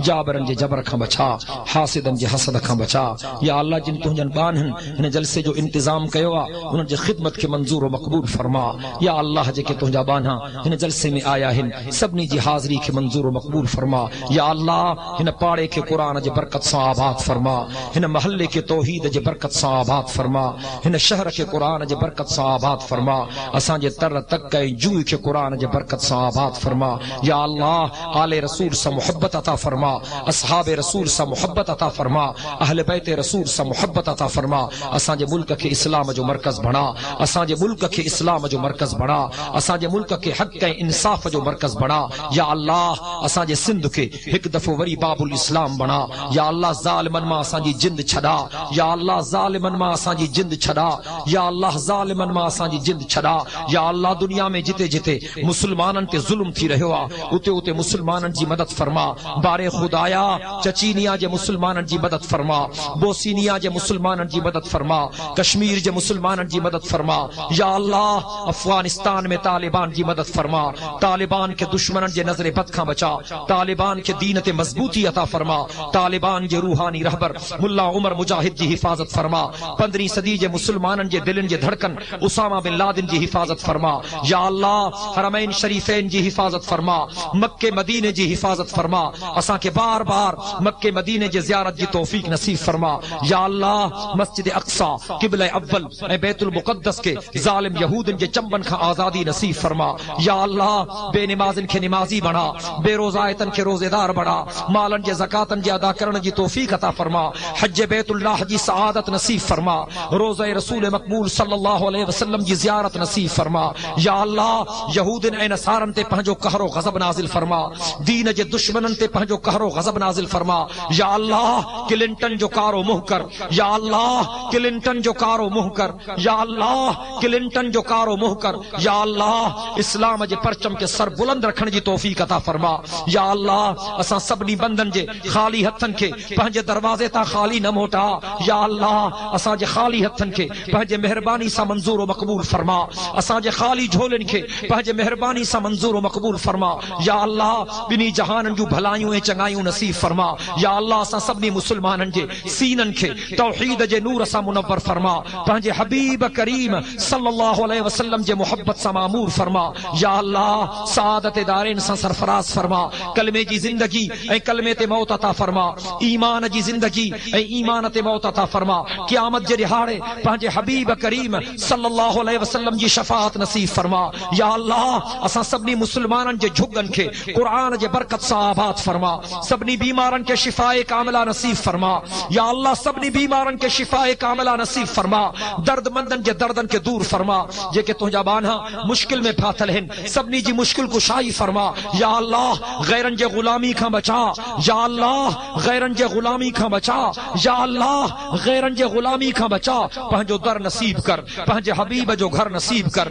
جابرن جے جبر کھا بچا، حاسدن جے حسد کھا بچا. یا اللہ جن تنجن بانہن ان جلسے جو انتظام کیوا انہن جے خدمت کے منظور و مقبول فرما. یا اللہ جے کہ تنجا بانہا ان جلسے میں آیا ہن سبنی جی حاضری کے منظور و مقبول فرما. یا اللہ ان پاڑے کے قرآن جے برکت سے آباد فرما، ان محلے کے توحید جے برکت سے آباد فرما، ان شہر کے قرآن جے برکت سے آباد فرما. اساں جے تر تک کے جوئی کے قرآن جے برکت سے آباد فرما. یا اللہ آل رسول سے محبت عطا فرما، اصحاب رسول سے محبت عطا فرما، اہل بیت رسول سے محبت عطا فرما. اساں جے ملک کے اسلام جو مرکز بنا، اساں جے ملک کے اسلام جو مرکز بنا، اساں جے ملک کے حق کے انصاف جو مرکز بنا. یا اللہ اساں جے سندھ کے ایک دفعہ وری باب الاسلام بنا. یا اللہ ظالمن ما اساں جی جند چھڑا، یا اللہ ظالمن ما اساں جی جند چھڑا، یا اللہ ظالمن ما اساں جی جند چھڑا. یا اللہ دنیا میں جتے جتے مسلمانن تے ظلم تھی رہو اتے اتے مسلمانن جی مدد فرما. بارے خدایا چچینیا جے مسلمانن جی مدد فرما، بوسینیا جے مسلمانن جی مدد فرما، کشمیر جے مسلمانن جی مدد فرما. یا اللہ افغانستان میں طالبان جی مدد فرما، طالبان کے دشمنن جے نظر بد کھا بچا، طالبان کے دین تے مضبوطی عطا فرما، طالبان جے روحانی رہبر ملا عمر مجاہد جی حفاظت فرما. 15 صدی جے مسلمانن جے دلن جے دھڑکن اسامہ بن لادن جی حفاظت فرما یا اللہ حرمین شریفین جی حفاظت فرما مکہ مدینے جی حفاظت فرما اساں کے بار بار مکہ مدینے جی زیارت جی توفیق نصیب فرما یا اللہ مسجد اقصی قبلہ اول اے بیت المقدس کے ظالم یہودن جے چمبن کا آزادی نصیب فرما یا اللہ بے نمازن کے نمازی بنا بے روزایتن کے روزے دار بنا مالن جے زکاتن جے ادا کرن جی توفیق عطا فرما حج بیت اللہ جی سعادت نصیب فرما روزہ رسول مقبول صلی اللہ علیہ وسلم جی زیارت نصیب فرما یا اللہ یہودن اے نصارن تے پہنجو قہر و غضب نازل فرما دین جے دشمنن تے پہنجو قہر و غضب نازل فرما یا اللہ کلنٹن جو کارو مہ کر یا اللہ کلنٹن جو کارو مہ کر یا اللہ کلنٹن جو کارو مہ کر یا اللہ اسلام جے پرچم کے سر بلند رکھن جی توفیق عطا فرما یا اللہ اساں سبنی بندن جے خالی ہتھن کے پہنجے دروازے تا خالی نہ موٹا یا اللہ اساں جے خالی ہتھن کے پہنجے مہربانی سا منظور و مقبول فرما اساں جے خالی جھولن کے پہنجے مہربانی سا منظور و مقبول فرما یا اللہ بنی جہانن جو بھلائیوں چنگائیوں نصیب فرما یا اللہ اساں سبنی مسلمانن جے سینن کے توحید جے نور سا منور فرما پہنجے حبیب کریم صلی اللہ علیہ وسلم جے محبت سا معمور فرما یا اللہ سعادت دارین سا سرفراز فرما کلمے جی زندگی اے کلمے تے موت عطا فرما ایمان جی زندگی اے ایمان تے موت عطا فرما قیامت جے دہاڑے پہنجے حبیب کریم صلی اللہ علیہ وسلم جی شفاعت نصیب فرما یا اللہ اساں سبنی مسلمانن جے جھگن کے قرآن جے برکت سا آباد فرما سبنی بیمارن کے شفاء کاملہ نصیب فرما یا اللہ سبنی بیمارن کے شفاء کاملہ نصیب فرما درد مندن جے دردن کے دور فرما جے کہ تجھا بانہا مشکل میں پھاتل ہیں سبنی جی مشکل کو شائی فرما یا اللہ غیرن جے غلامی کھا بچا یا اللہ غیرن جے غلامی کھا بچا یا اللہ غیرن جے غلامی کھا بچا پہنجو در نصیب کر پہنجے حبیب جو گھر نصیب کر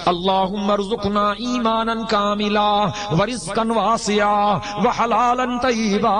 اللہم ارزقنا ایمانا کاملا ورزقا واسعا وحلالا طیبا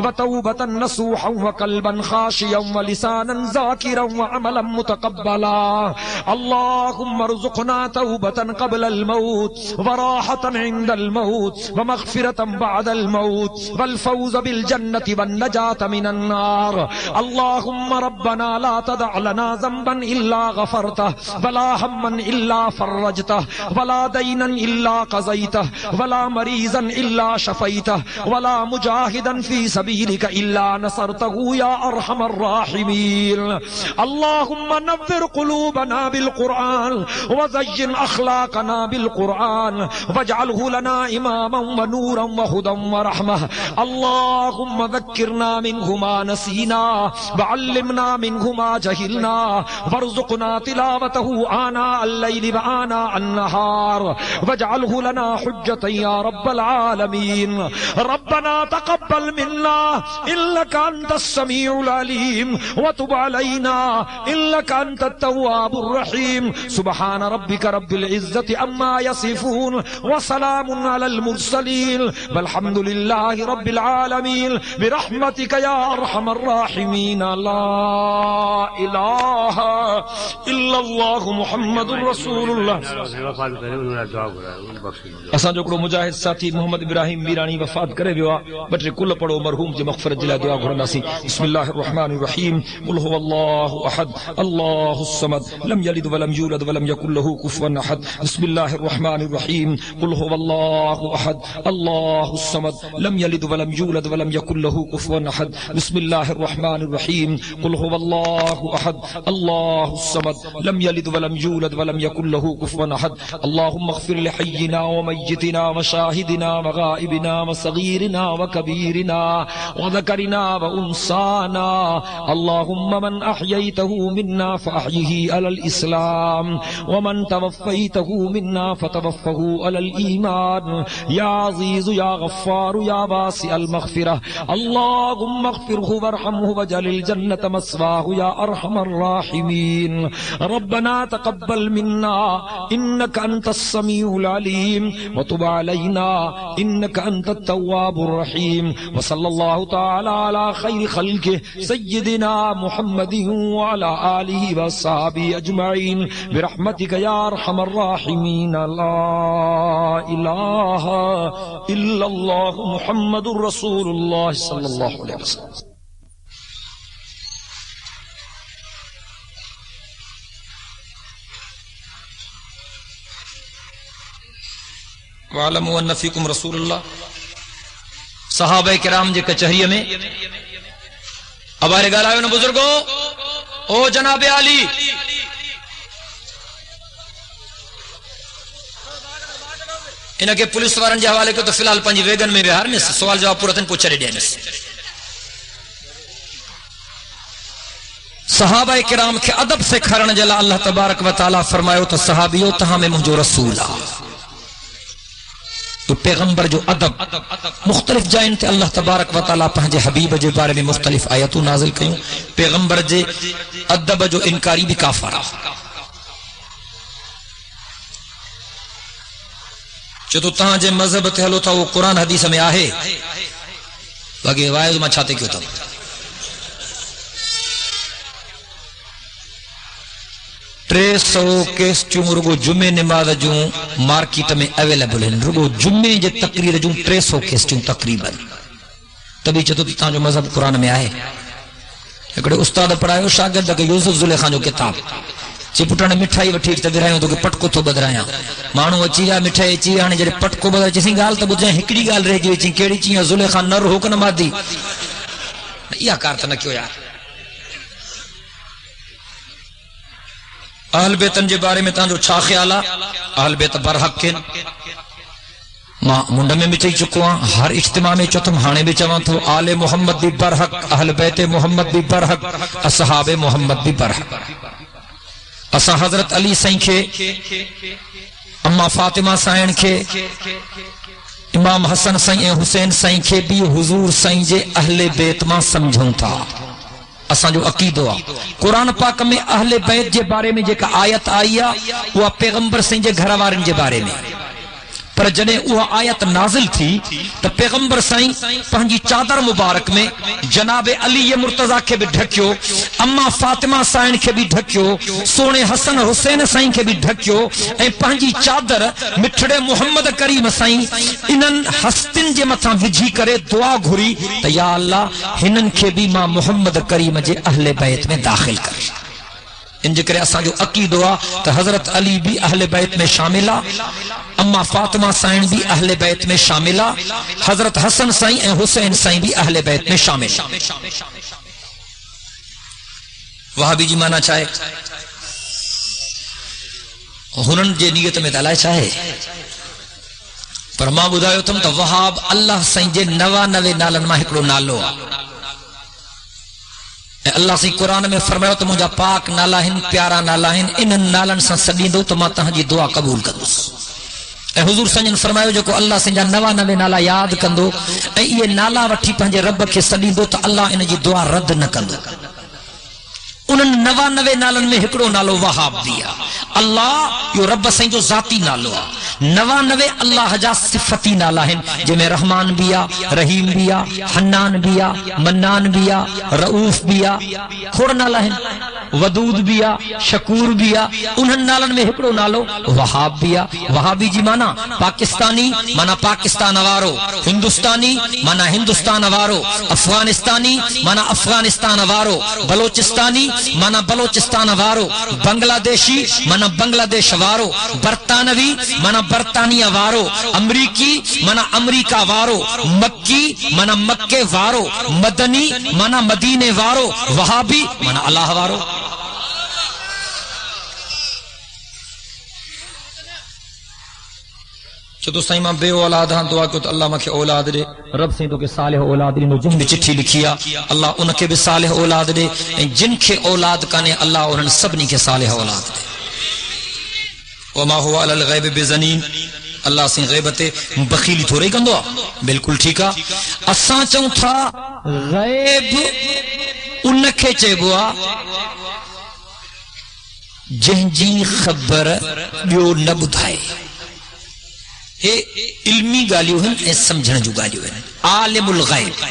وتوبتا نصوحا وقلبا خاشیا ولسانا ذاکرا وعملا متقبلا اللہم ارزقنا توبتا قبل الموت وراحتا عند الموت ومغفرتا بعد الموت والفوز بالجنة والنجاة من النار اللہم ربنا لا تدع لنا ذنبا إلا غفرته ولا هما إلا فرجته ولا دينا إلا قضيته ولا مريضا إلا شفيته ولا مجاهدا في سبيلك إلا نصرته يا أرحم الراحمين اللهم نور قلوبنا بالقرآن وزين أخلاقنا بالقرآن واجعله لنا إماما ونورا وهدى ورحمة اللهم ذكرنا منه ما نسينا وعلمنا منه ما جهلنا وارزقنا تلاوته آناء الليل وآناء النهار واجعله لنا حجة يا رب العالمين ربنا تقبل منا إنك أنت السميع العليم وتب علينا إنك أنت التواب الرحيم سبحان ربك رب العزة عما يصفون وسلام على المرسلين والحمد لله رب العالمين برحمتك يا أرحم الراحمين لا إله إلا الله محمد رسول الله اساں جو کڑو مجاہد ساتھی محمد ابراہیم میرانی وفات کرے ویا بٹرے کل پڑھو مرحوم جی مغفرت جلا دعا گھرنا سی بسم اللہ الرحمن الرحیم قل هو اللہ احد اللہ الصمد لم یلد ولم یولد ولم یکن له کفوا احد بسم اللہ الرحمن الرحیم قل هو اللہ احد اللہ الصمد لم یلد ولم یولد ولم یکن له کفوا احد بسم اللہ الرحمن الرحیم قل هو اللہ احد اللہ الصمد لم یلد ولم یولد ولم یکن له کفوا احد اللهم اغفر لحینا ومیتنا وشاہدنا وغائبنا وصغیرنا وکبیرنا وذکرنا وانسانا اللهم من احییته منا فاحیه علی الاسلام ومن توفیته منا فتوفه علی الایمان یا عزیز یا غفار یا واسع المغفرہ اللهم اغفره وارحمه واجعل الجنة مثواه یا ارحم الراحمین ربنا تقبل منا انك انت السميع العليم وتب علينا انك انت التواب الرحيم وصلى الله تعالى على خير خلقه سيدنا محمد وعلى آله وصحبه اجمعين برحمتك يا ارحم الراحمين لا اله الا الله محمد رسول الله صلى الله عليه وسلم وَعَلَمُوا أَنَّ فِيكُمْ رَسُولَ اللَّهِ صحابہ کرام جے کچہری میں ابارے گالایو نا بزرگو او جناب علی انہاں کے پولیس وارن جے حوالے کو تو فی الحال پنجی ویگن میں بہار میں سوال جواب پورا تن پوچھا ڈے میں صحابہ کرام کے ادب سے کھرن جلا اللہ تبارک و تعالی فرمایو تو صحابیو تہاں میں مجھو رسول تو پیغمبر جو ادب مختلف جائن تے اللہ تبارک و تعالی پہنجے حبیب جے بارے میں مختلف آیتوں نازل کیوں پیغمبر جے ادب جو انکاری بھی کافر جو تہاں جے مذہب تے ہلو تھا وہ قرآن حدیث میں آہے باقی وائز میں چھاتے کیوں تھا 300 کیس چوں رگو جمعے نماز جوں مارکیٹ میں اویلیبل ہیں رگو جمعے جے تقریر جوں 300 کیس چوں تقریباً تبھی چتو تاں جو مذہب قرآن میں آئے ایکڑے استاد پڑھائیو شاگرد کہ یوسف زلیخان جو کتاب چپٹن مٹھائی وٹھی تے ورایو تو کہ پٹکو تو بدرایا مانو اچی یا مٹھائی اچی ہن جڑے پٹکو بدر چسی گال تے بجے ہکڑی گال رہ گئی چی کیڑی چی زلیخان نر ہو کنا مادی یا کار تے نہ کیو یار اہل بیتن جے بارے میں تاں جو چھا خیالا اہل بیت برحق کے ماں منڈ میں بھی چاہی چکواں ہر اجتماع میں چتم ہانے بھی چواں تو آل محمد بھی برحق اہل بیت محمد بھی برحق اصحاب محمد بھی برحق اسا حضرت علی سائیں کے اما فاطمہ سائن کے امام حسن سائیں حسین سائیں کے بھی حضور سائیں جے اہل بیت ماں سمجھوں تھا اساں جو عقیدہ قرآن پاک میں اہل بیت جے بارے میں جے کا آیت آئیا وہ پیغمبر سائیں جے گھر وارن جے بارے میں پر جنے وہ آیت نازل تھی تو پیغمبر سائیں پہنجی چادر مبارک میں جناب علی مرتضی کے بھی ڈھکیو اما فاطمہ سائن کے بھی ڈھکیو سونے حسن حسین سائن کے بھی ڈھکیو اے پہنجی چادر مٹھڑے محمد کریم سائن انن ہستن جے متھاں وجھی کرے دعا گھری تو یا اللہ ہنن کے بھی ماں محمد کریم جے اہل بیت میں داخل کر ان جکرے اساں جو عقیدہ تو حضرت علی بھی اہل بیت میں شاملہ اما فاطمہ سائن بھی اہل بیت میں شاملہ حضرت حسن سائن اے حسین سائن بھی اہل بیت میں شامل وہابی جی مانا چاہے ہنن جے نیت میں دلائے چاہے پر ماں بدایو تم تو وہاب اللہ سائن جے 99 نالن ماں ہکڑو نالو اللہ سے قرآن میں فرمایا تو مجھا پاک نالا ہن پیارا نالا ہن انہن نالن سا سڑی دو تو ماں تہاں جی دعا قبول کردوس اے حضور سنجن فرمایا جو کو اللہ سے جا 99 نالا یاد کندو اے یہ نالا وٹھی پہنجے رب کے سڑی دو تو اللہ ان جی دعا رد نہ کندو انہن 99 نالن میں ہکڑو نالو وہاب دیا اللہ یو رب سائیں جو ذاتی نالو 99 اللہ جا صفتی نالا ہیں جے میں رحمان بیا رحیم بیا حنان بیا منان بیا رؤوف بیا کھوڑ نالا ہیں ودود بیا شکور بیا انہن نالن میں ہکڑو نالو وہاب بیا وہابی جی مانا پاکستانی مانا پاکستان وارو ہندوستانی مانا ہندوستان وارو افغانستانی مانا افغانستان وارو بلوچستانی مانا بلوچستان وارو بنگلہ دیشی مانا بنگلہ دیش وارو برطانوی مانا برطانیہ وارو امریکی مانا امریکہ وارو مکی مانا مکے وارو مدنی مانا مدینے وارو وہابی مانا اللہ وارو چتو سائیں ماں بے اولاد ہاں دعا کو تو اللہ مکھے اولاد دے رب سائیں تو کہ صالح اولاد دے نو جن بھی چٹھی لکھیا اللہ ان کے بھی صالح اولاد دے جن کے اولاد کانے اللہ انہن سبنی کے صالح اولاد دے وما هو علی الغیب بزنین اللہ سے غیبت بخیلی تھوڑے کندو بالکل ٹھیکا اساں چوں تھا غیب ان کے چیبوا جن جی خبر بیو نہ بدھائے علمی گالیوں ہیں اے سمجھنا جو گالیوں ہیں عالم الغیب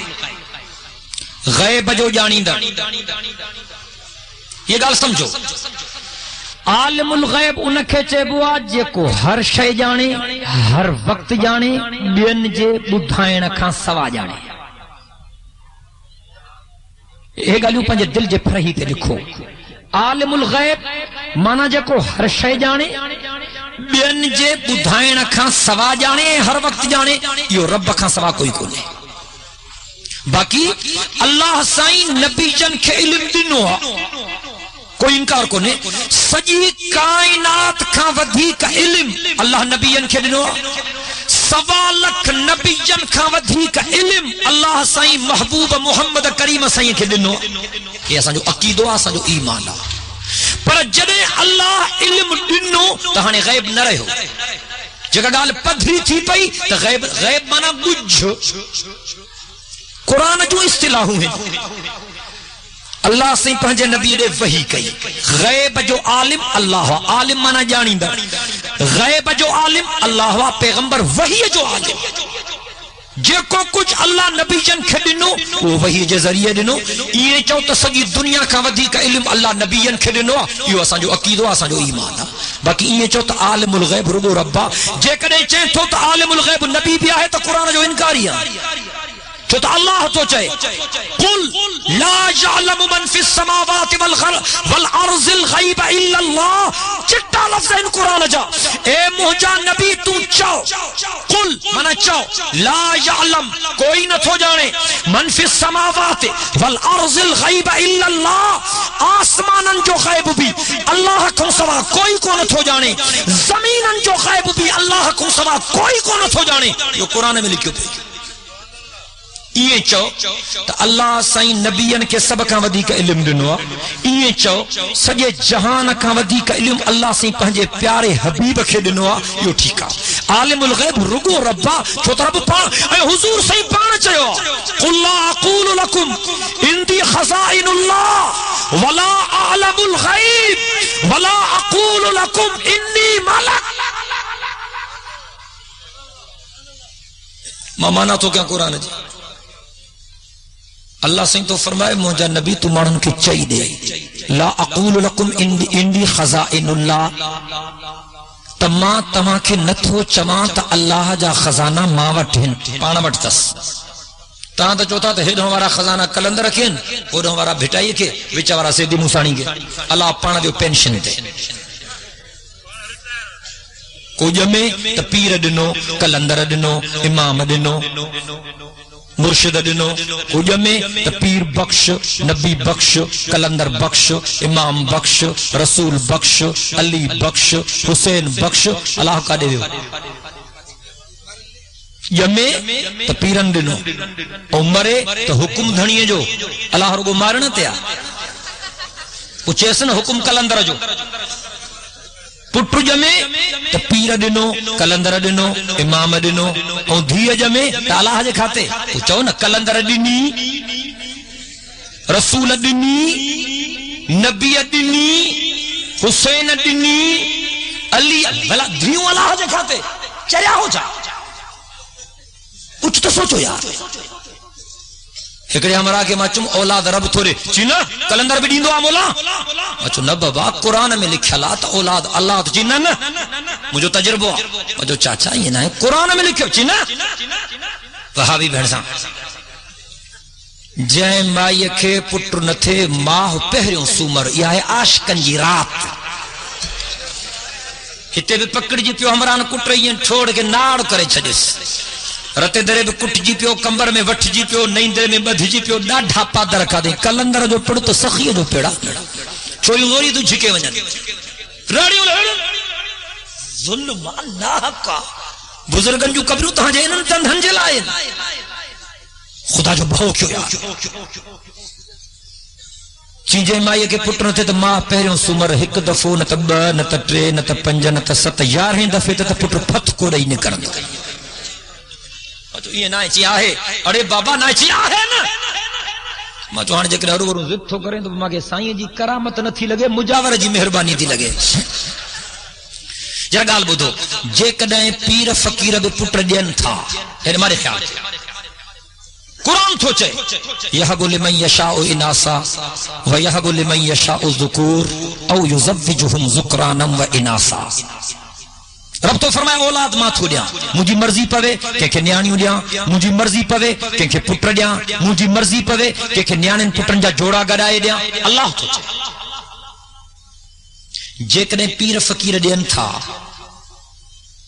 غیب جو جانی دا یہ گال سمجھو عالم الغیب انکھے چیبوا جے کو ہر شے جانے ہر وقت جانے بین جے بدھائن کھاں سوا جانے یہ گالیوں پنجے دل جے پھرہی تے لکھو عالم الغیب مانا جے کو ہر شے جانے بین جے بدھائن کھاں سوا جانے ہر وقت جانے یہ رب کھاں سوا کوئی کو نہیں باقی اللہ سائیں نبی جن کے علم دنو کوئی انکار کو نہیں سجی کائنات کھاں ودھی کا علم اللہ نبی جن کے دنو سوا لکھ نبی جن کھاں ودھی کا علم اللہ سائیں محبوب محمد کریم سائیں کے دنو یہ اساں جو عقیدو اساں جو ایمان پر جدے اللہ علم دنو تہانے غیب نہ رہو جگہ گال پدھری تھی پئی تو غیب مانا بجھ قرآن جو اصطلاحوں ہیں اللہ سے پہنچے نبی نے وحی کئی غیب جو عالم اللہ عالم مانا جانی دا غیب جو عالم اللہ پیغمبر وحی جو عالم جے کو کچھ اللہ نبی جن کھے دنو وہ وحی جے ذریعے دنو یہ چاہو تا سگی دنیا کا ودھی کا علم اللہ نبی جن کھے دنو یہ اساں جو عقیدو اساں جو ایمان باقی یہ چاہو تا عالم الغیب ربو ربا جے کدے چاہیں تو تا عالم الغیب نبی بھی آئے تا قرآن جو انکاری ہے جو تو اللہ تو چاہے قل لا يعلم من في السماوات والارض الغیب الا اللہ چٹا لفظ ان قرآن جا اے مہجا نبی تو چاہو قل منہ چاہو لا يعلم کوئی نہ تھو جانے من في السماوات والارض الغیب الا اللہ آسمانن جو غیب بھی اللہ کو سوا کوئی کو نہ تھو جانے زمینن جو غیب بھی اللہ کو سوا کوئی کو نہ تھو جانے یہ قرآن میں لکھو پہ یہ چو تو اللہ سائیں نبیین کے سب کا ودی کا علم دنوا یہ چو سجے جہان کا ودی کا علم اللہ سائیں پہنجے پیارے حبیب کے دنوا یہ ٹھیکا عالم الغیب رگو ربا چھو رب پان اے حضور سائیں پان چاہو قل لا اقول لکم اندی خزائن اللہ ولا اعلم الغیب ولا اقول لکم انی ملک مانا تو کیا قرآن جی اللہ سنگ تو فرمائے موجہ نبی تو مارن کی چاہی دے لا اقول لکم اندی خزائن اللہ تما کے نتھو چما تا اللہ جا خزانہ ما وٹھن پانا وٹھتس تاں تا چوتا تا ہیڈ ہمارا خزانہ کلندر رکھیں اور ہمارا بھٹائی کے وچا ہمارا سیدھی موسانی کے اللہ پانا دیو پینشن دے کو جمے تا پیر دنو کلندر دنو امام دنو مرشد دنو حجمے پیر بخش نبی بخش کلندر بخش امام بخش رسول بخش علی بخش حسین بخش اللہ کا دے یمے تو پیرن دنو عمرے تو حکم دھنیے جو اللہ رگو مارن تیا اچھے سن حکم کلندر جو پٹر جمے تو پیر دنو کلندر دنو امام دنو اور دھی جمے تو اللہ جے کھاتے پوچھو نا کلندر دنی رسول دنی نبی دنی حسین دنی علی بھلا دھیوں اللہ جے کھاتے چریا ہو جا کچھ تو سوچو یار ایکڑے ہمارا کے مچم اولاد رب تھوڑے چینا کلندر بھی دیندو آم اولا مچو نہ بابا قرآن میں لکھا لا تا اولاد اللہ تو چینا نا مجھو تجربہ مجھو چاچا یہ نہ ہے قرآن میں لکھا چینا وہابی بھڑساں جائیں مائی کے پٹر نہ تھے ماہ پہریوں سومر یہ ہے عاشقن جی رات ہتے بھی پکڑ جی پیو ہمارا کٹ رہی ہیں چھوڑ کے ناڑ کرے چھجس رتے درے بھی کٹ جی پیو کمبر میں وٹھ جی پیو نئی درے میں بدھ جی پیو ڈاڈھا پادر رکھا دیں کلندر جو پڑھو تو سخی جو پیڑا چھوڑی غوری تو جھکے ونجن راڑیوں لڑ ظلم اللہ کا بزرگن جو قبرو تہاں جائیں تن ہنجے لائیں خدا جو بہو کیوں یار چیجے مائیے کے پٹر تھے تو ماہ پہریوں سمر ہک دفو نہ تا با نہ تا ٹرے نہ تا پنج نہ تا ست یارہیں دفے تا پٹر پھت کو رہی نکر دے تو یہ نہ چیا ہے ارے بابا نہ چیا ہے نا میں تو ہاں جے کہ ہر وروں ضد تو کریں تو ماں کے سائیں جی کرامت نہ تھی لگے مجاور جی مہربانی تھی لگے جرا گال بدھو جے کڈائیں پیر فقیر بے پٹر دین تھا ہے ہمارے خیال قرآن تو چاہے یہب لمن یشاء اناسا و یہب لمن یشاء الذکور او یزوجہم ذکرانا و اناسا رب تو فرمائے اولاد ماں تھو دیا مجھے مرضی پوے کہ نیانیوں دیا مجھے مرضی پوے کہ پٹر دیا مجھے مرضی پوے کہ نیانن پٹرن جا جوڑا گڑائے دیا اللہ تو چاہے جے کنے پیر فقیر دین تھا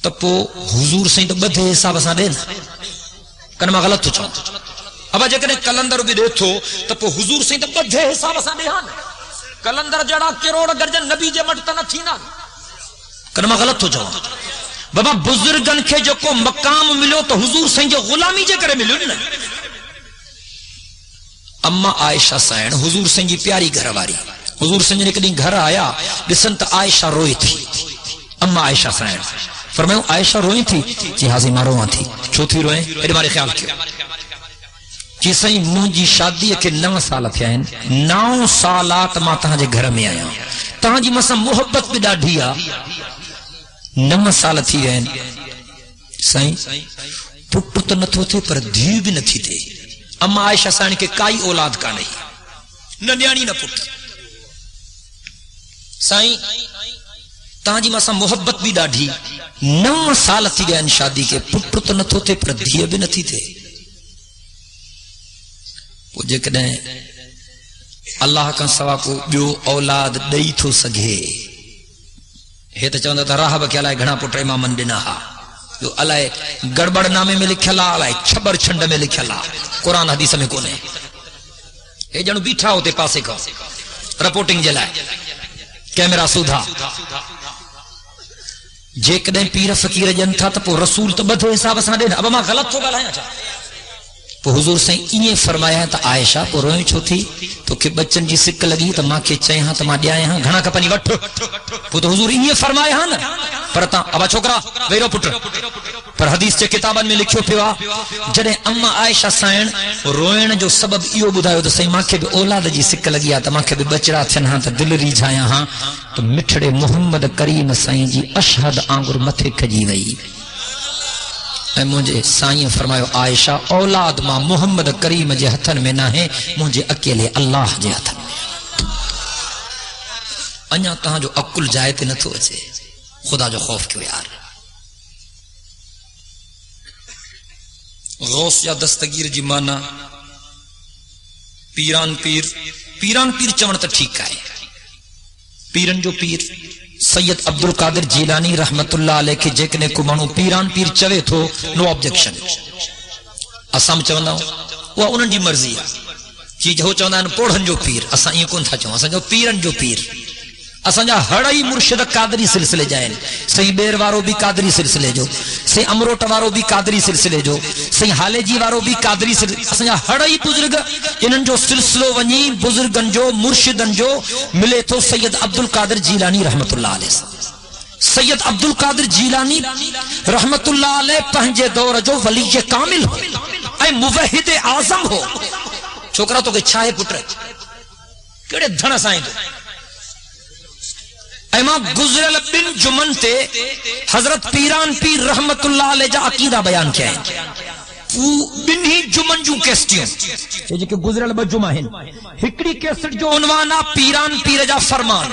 تو پو حضور سے تو بدھے حساب سا دے کن میں غلط تو چاہوں اب جے کلندر بھی دے تو پو حضور سے تو بدھے حساب سا دے کلندر جڑا کروڑ گرجن نبی جے مٹتا نہ تھی نا کن میں غلط تو چاہوں بابا بزرگن کے جو کو مقام ملو تو حضور سے جو غلامی جے کرے ملو نا اما عائشہ سائن حضور سے جی پیاری گھر واری حضور سے جی کدی گھر آیا بسنت عائشہ روئی تھی اما عائشہ سائن فرمائے عائشہ روئی تھی جی ہاں ماں رواں تھی چھو تھی روئیں میرے بارے خیال کیا جی سائیں مجھے شادی کے 9 سال تھے ہیں 9 سالات ماں تہاں جے گھر میں آیا تہاں جی مسا محبت بھی ڈاڈھی آ 9 سال تھی رہن سائیں پٹ تو نتھو تھے پر دھیو بھی نتھی تھے اما عائشہ سائن کے کائی اولاد کا نہیں نہ نیانی نہ پٹ سائیں تہاں جی مسا محبت بھی ڈاڈھی 9 سال تھی رہن شادی کے پٹ تو نتھو تھے پر دھیو بھی نتھی تھے وہ جے کدیں اللہ کا سوا کو بیو اولاد ڈئی تھو سگے ہے تو چاہتا تھا راہ بکیا لائے گھنا پٹر امامن ڈنا ہا جو علائے گڑبڑ نامے میں لکھلا علائے چھبر چھنڈ میں لکھلا قرآن حدیث میں کونے اے جنو بیٹھا ہوتے پاسے کا رپورٹنگ جلائے کیمرہ سودھا جے کدیں پیر فقیر جن تھا تو رسول تو بدھو حساب سا دے اب ماں غلط ہو گا لائیں تو حضور سے یہ فرمایا ہے تو عائشہ کو روئیں چھو تھی تو کہ بچن جی سک لگی تو ماں کے چاہیں ہاں تو ماں ڈیائیں ہاں گھنا کپنی وٹھ تو حضور یہ فرمایا ہے نا پرتا ابا چھوکرا ویرو پٹر پر حدیث چے کتابن میں لکھو پیوا جڑے اما عائشہ سائن روئن جو سبب ایو بدھایو تو صحیح ماں کے بھی اولاد جی سک لگی تو ماں کے بھی بچڑا تھن ہاں تو دل ریجھایا ہاں تو مٹھڑے محمد کریم سائیں جی اشہد آنگر متھے کھجی وئی مجھے سائیں فرمایا عائشہ اولاد ماں محمد کریم جے ہتھن میں نہ ہے مجھے اکیلے اللہ جے ہتھن میں انیا تہاں جو عقل جائے تے نہ تھو اچے خدا جو خوف کیوں یار غوث یا دستگیر جی مانا پیران پیر چون تا ٹھیک ہے پیرن جو پیر سید عبد القادر جیلانی رحمت اللہ علیہ کے جیکنے کو مانو پیران پیر چوے تھو نو آبجیکشن اسام چوندہ وہ انہوں جی مرضی ہے چیز ہو چوندہ ان پوڑھن جو پیر اسان یہ کون تھا چوندہ اسان جو پیرن جو پیر اسان جا ہڑائی مرشد قادری سلسلے جائیں صحیح بیر وارو بھی قادری سلسلے جو صحیح امروٹ وارو بھی قادری سلسلے جو صحیح حالے جی وارو بھی قادری سلسلے اسان جا ہڑائی بزرگ انہن جو سلسلو ونی بزرگن جو مرشدن جو ملے تو سید عبد القادر جیلانی رحمت اللہ علیہ سید عبد القادر جیلانی رحمت اللہ علیہ پہنجے دور جو ولی کامل ہو اے موحد اعظم ہو چھوکرا تو کہ چھائے پٹر کیڑے دھنا سائیں دو ایما گزرل بن جمن تے حضرت پیران پیر رحمت اللہ علیہ جا عقیدہ بیان کیا ہے بن ہی جمن جو کیسٹیوں یہ جو کہ گزرل بن جمع ہیں ہکڑی کیسٹ جو عنوانا پیران پیر جا فرمان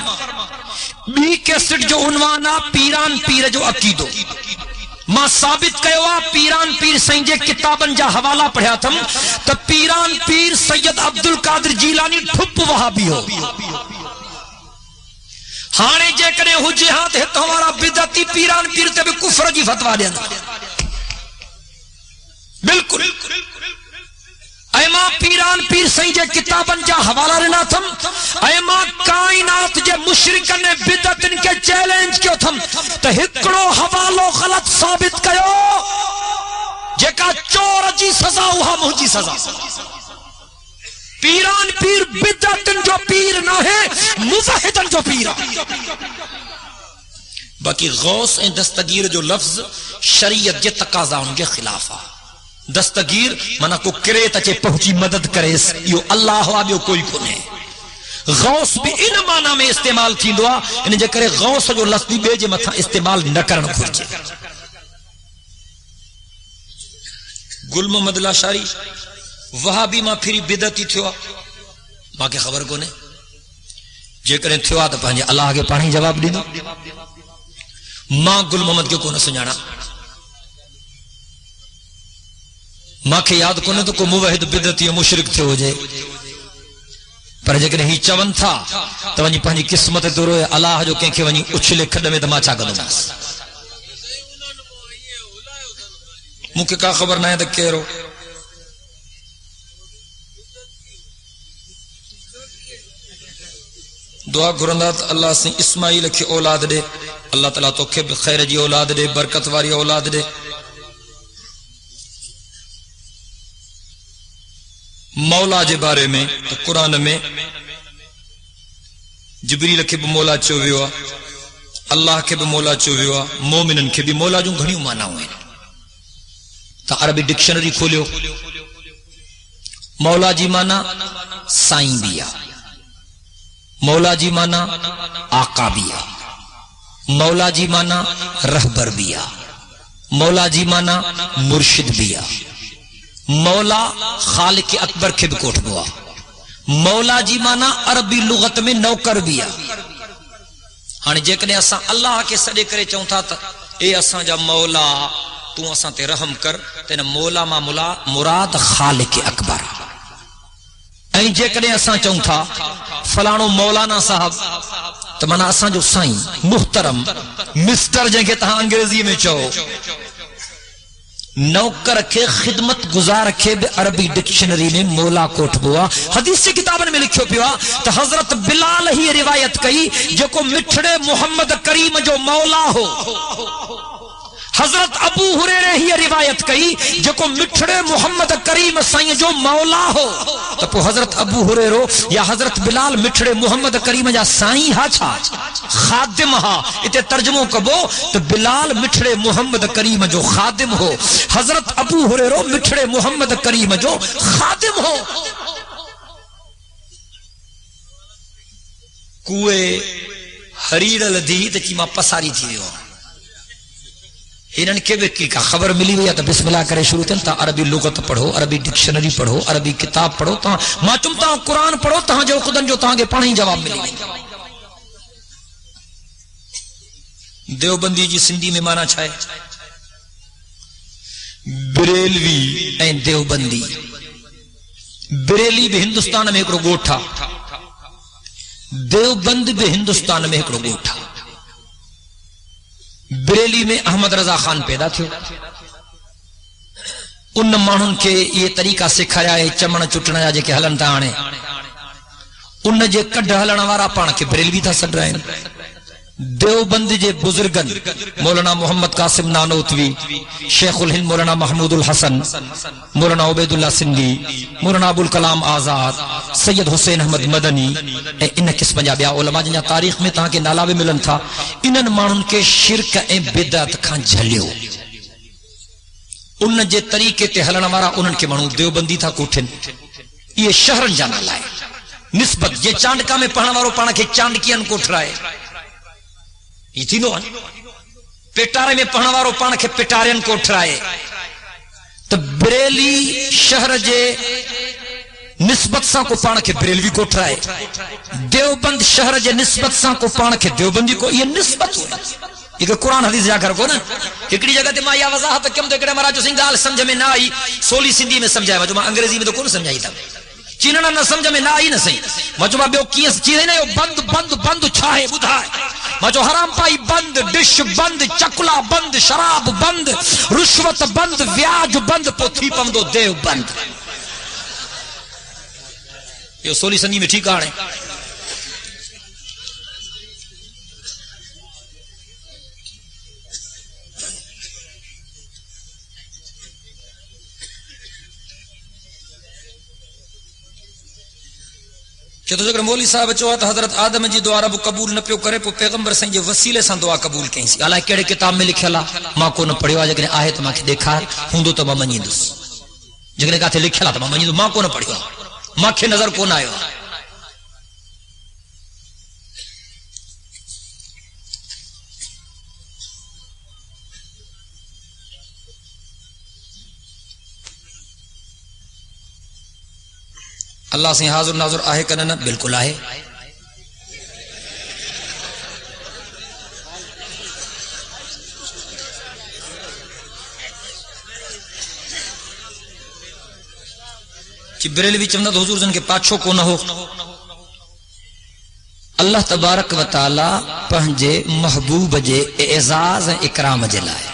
بی کیسٹ جو عنوانا پیران پیر جو عقیدو ماں ثابت کہوا پیران پیر سائیں جے کتابن جا حوالہ پڑھیا تھم تو پیران پیر سید عبد القادر جیلانی ٹھپ وہابی ہو ہانے جے کرے ہو جہاد ہے تو ہمارا بدعتی پیران پیر تے بھی کفر جی فتوہ دینا بالکل ایما پیران پیر سہی جے کتابن جا حوالہ رہنا تھم ایما کائنات جے مشرکن نے بدعتن کے چیلنج کیوں تھم تو ہکڑو حوالو غلط ثابت کیو جے کا چور جی سزا وہاں مجھے سزا پیران پیر بدعتن جو پیر نہ ہے موحدن جو پیر باقی غوث این دستگیر جو لفظ شریعت جے تقاضا ان کے خلاف آ دستگیر منا کو کرے تچے پہنچی مدد کرے یو اللہ آبیو کوئی کنے غوث بھی ان معنی میں استعمال تھی دعا انہیں جے کرے غوث جو لفظ بھی بے جے متھا استعمال نہ کرن کھوچے گل محمد لاشاری وہاں بھی ماں پھری بدعتی تھوا ماں کے خبر کو نے جے کریں تھوا تو پہنجے اللہ کے پانی جواب دی ماں گل محمد کے کو نہ سنجانا ماں کے یاد کو نے تو کو موحد بدعتی مشرک تھے ہو جائے پر جے کریں ہی چون تھا تو ونی پہنجی قسمت تو روئے اللہ جو کہیں کہ ونی اچھلے کھڈ میں تو ماں چاہ گدو مکھ کا خبر نہ ہے تو کہہ رو دعا گرندات اللہ سے اسماعیل کی اولاد دے اللہ تعالیٰ تو کے خیر جی اولاد دے برکت واری اولاد دے مولا جے بارے میں تو قرآن میں جبریل کے بھی مولا چو ویوا اللہ کے بھی مولا چو ویوا مومنن کے بھی مولا جو گھنیوں مانا ہوئے تا عربی ڈکشنری کھولیو مولا جی مانا سائیں بیا مولا جی مانا آقا بیا مولا جی مانا رہبر بیا مولا جی مانا مرشد بیا مولا خالق اکبر کے بھی کوٹ بوا مولا جی مانا عربی لغت میں نوکر بیا ہاں جیکنے اساں اللہ کے سڑے کرے چاہوں تھا اے اساں جا مولا تو اساں تے رحم کر تینا مولا ما مراد خالق اکبر این جیکنے اساں چاہوں تھا فلانو مولانا صاحب تو منا اساں جو سائیں محترم مسٹر جن کے تہاں انگریزی میں چاہو نوکر کے خدمت گزار کے بے عربی ڈکشنری میں مولا کوٹ بوا حدیث سے کتابن میں لکھو پیوا تو حضرت بلال ہی روایت کئی جو کو مٹھڑے محمد کریم جو مولا ہو حضرت ابو ہریرہ ہی روایت کئی جو کو مٹھڑے محمد کریم سائیں جو مولا ہو تو پو حضرت ابو ہریرہ یا حضرت بلال مٹھڑے محمد کریم جا سائیں ہا چھا خادم ہا اتے ترجموں کبو تو بلال مٹھڑے محمد کریم جو خادم ہو حضرت ابو ہریرہ مٹھڑے محمد کریم جو خادم ہو کوئے حریر لدھی تو چیما پساری تھی ہو انہوں کے بھی کا خبر ملی ہوئی ہے تو بسم اللہ کرے شروع تھے تا عربی لغت پڑھو عربی ڈکشنری پڑھو عربی کتاب پڑھو تا ما چمتا قرآن پڑھو تا جو خودن جو تاں کے پڑھیں جواب ملی دیوبندی جی سندھی میں مانا چھائے بریلوی این دیوبندی بریلی بھی ہندوستان میں ایک رو گوٹھا دیوبند بھی ہندوستان میں ایک رو گوٹھا بریلی میں احمد رضا خان پیدا تھے ان مانن کے یہ طریقہ سکھایا ہے چمن چٹنا جا کے ہلن تا آنے ان جے کڈ ہلن وارا پان کے بریلوی تھا سڈ رہے ہیں دیوبند جے بزرگن مولانا محمد قاسم نانوتوی شیخ الہند مولانا محمود الحسن مولانا عبید اللہ سندھی مولانا ابو الکلام آزاد سید حسین احمد مدنی ان قسم جا بیا علماء جن تاریخ میں تاں کے نالا بھی ملن تھا انن مانن کے شرک اے بدعت کھان جھلیو ان جے طریقے تے ہلن وارا انن کے مانو دیوبندی تھا کوٹھن یہ شہرن جانا لائے نسبت یہ چانڈکا میں پڑھن وارو پانا کے چانڈکین کوٹھ رائے یہ تھی نو پیٹارے میں پڑھن وارو پان کے پیٹارین کو اٹھرائے تو بریلی شہر جے نسبت ساں کو پان کے بریلوی کو اٹھرائے دیوبند شہر جے نسبت ساں کو پان کے دیوبندی کو یہ نسبت ہوئی یہ قرآن حدیث جا کر کو نا ایکڑی جگہ تے ما یا وضاحت کم تے کڑے مراجو سنگھ گال سمجھ میں نہ آئی سولی سندھی میں سمجھایا جو میں انگریزی میں تو کون سمجھائی تھا چیننا نہ سمجھ میں نہ آئی نہ صحیح مجھو بیو کیس چیزیں نہ بند بند بند چھاہے بدھائے مجھو حرام پائی بند ڈش بند چکلا بند شراب بند رشوت بند ویاج بند پوتھی پمدو دیو بند یہ سولی سندھی میں ٹھیک آنے کہ تو جگر مولی صاحب چوہا تو حضرت آدم جی دعا رب قبول نہ پیو کرے پو پیغمبر سنجے وسیلے سان دعا قبول کہیں سی اللہ کیڑے کتاب میں لکھے اللہ ماں کو نہ پڑھیوا جگرے آئے تو ماں کے دیکھا ہوں دو تو ماں منی دوس جگرے کہا تھے لکھے اللہ تو ماں منی دوس ماں کو نہ پڑھیوا ماں کے نظر کو نہ آئے اللہ سے حاضر ناظر آہے کرنا بالکل آہے چی بریلوی چمدد حضور جن کے پاچھو کو نہ ہو اللہ تبارک و تعالی پہنجے محبوب جے اعزاز اکرام جے لائے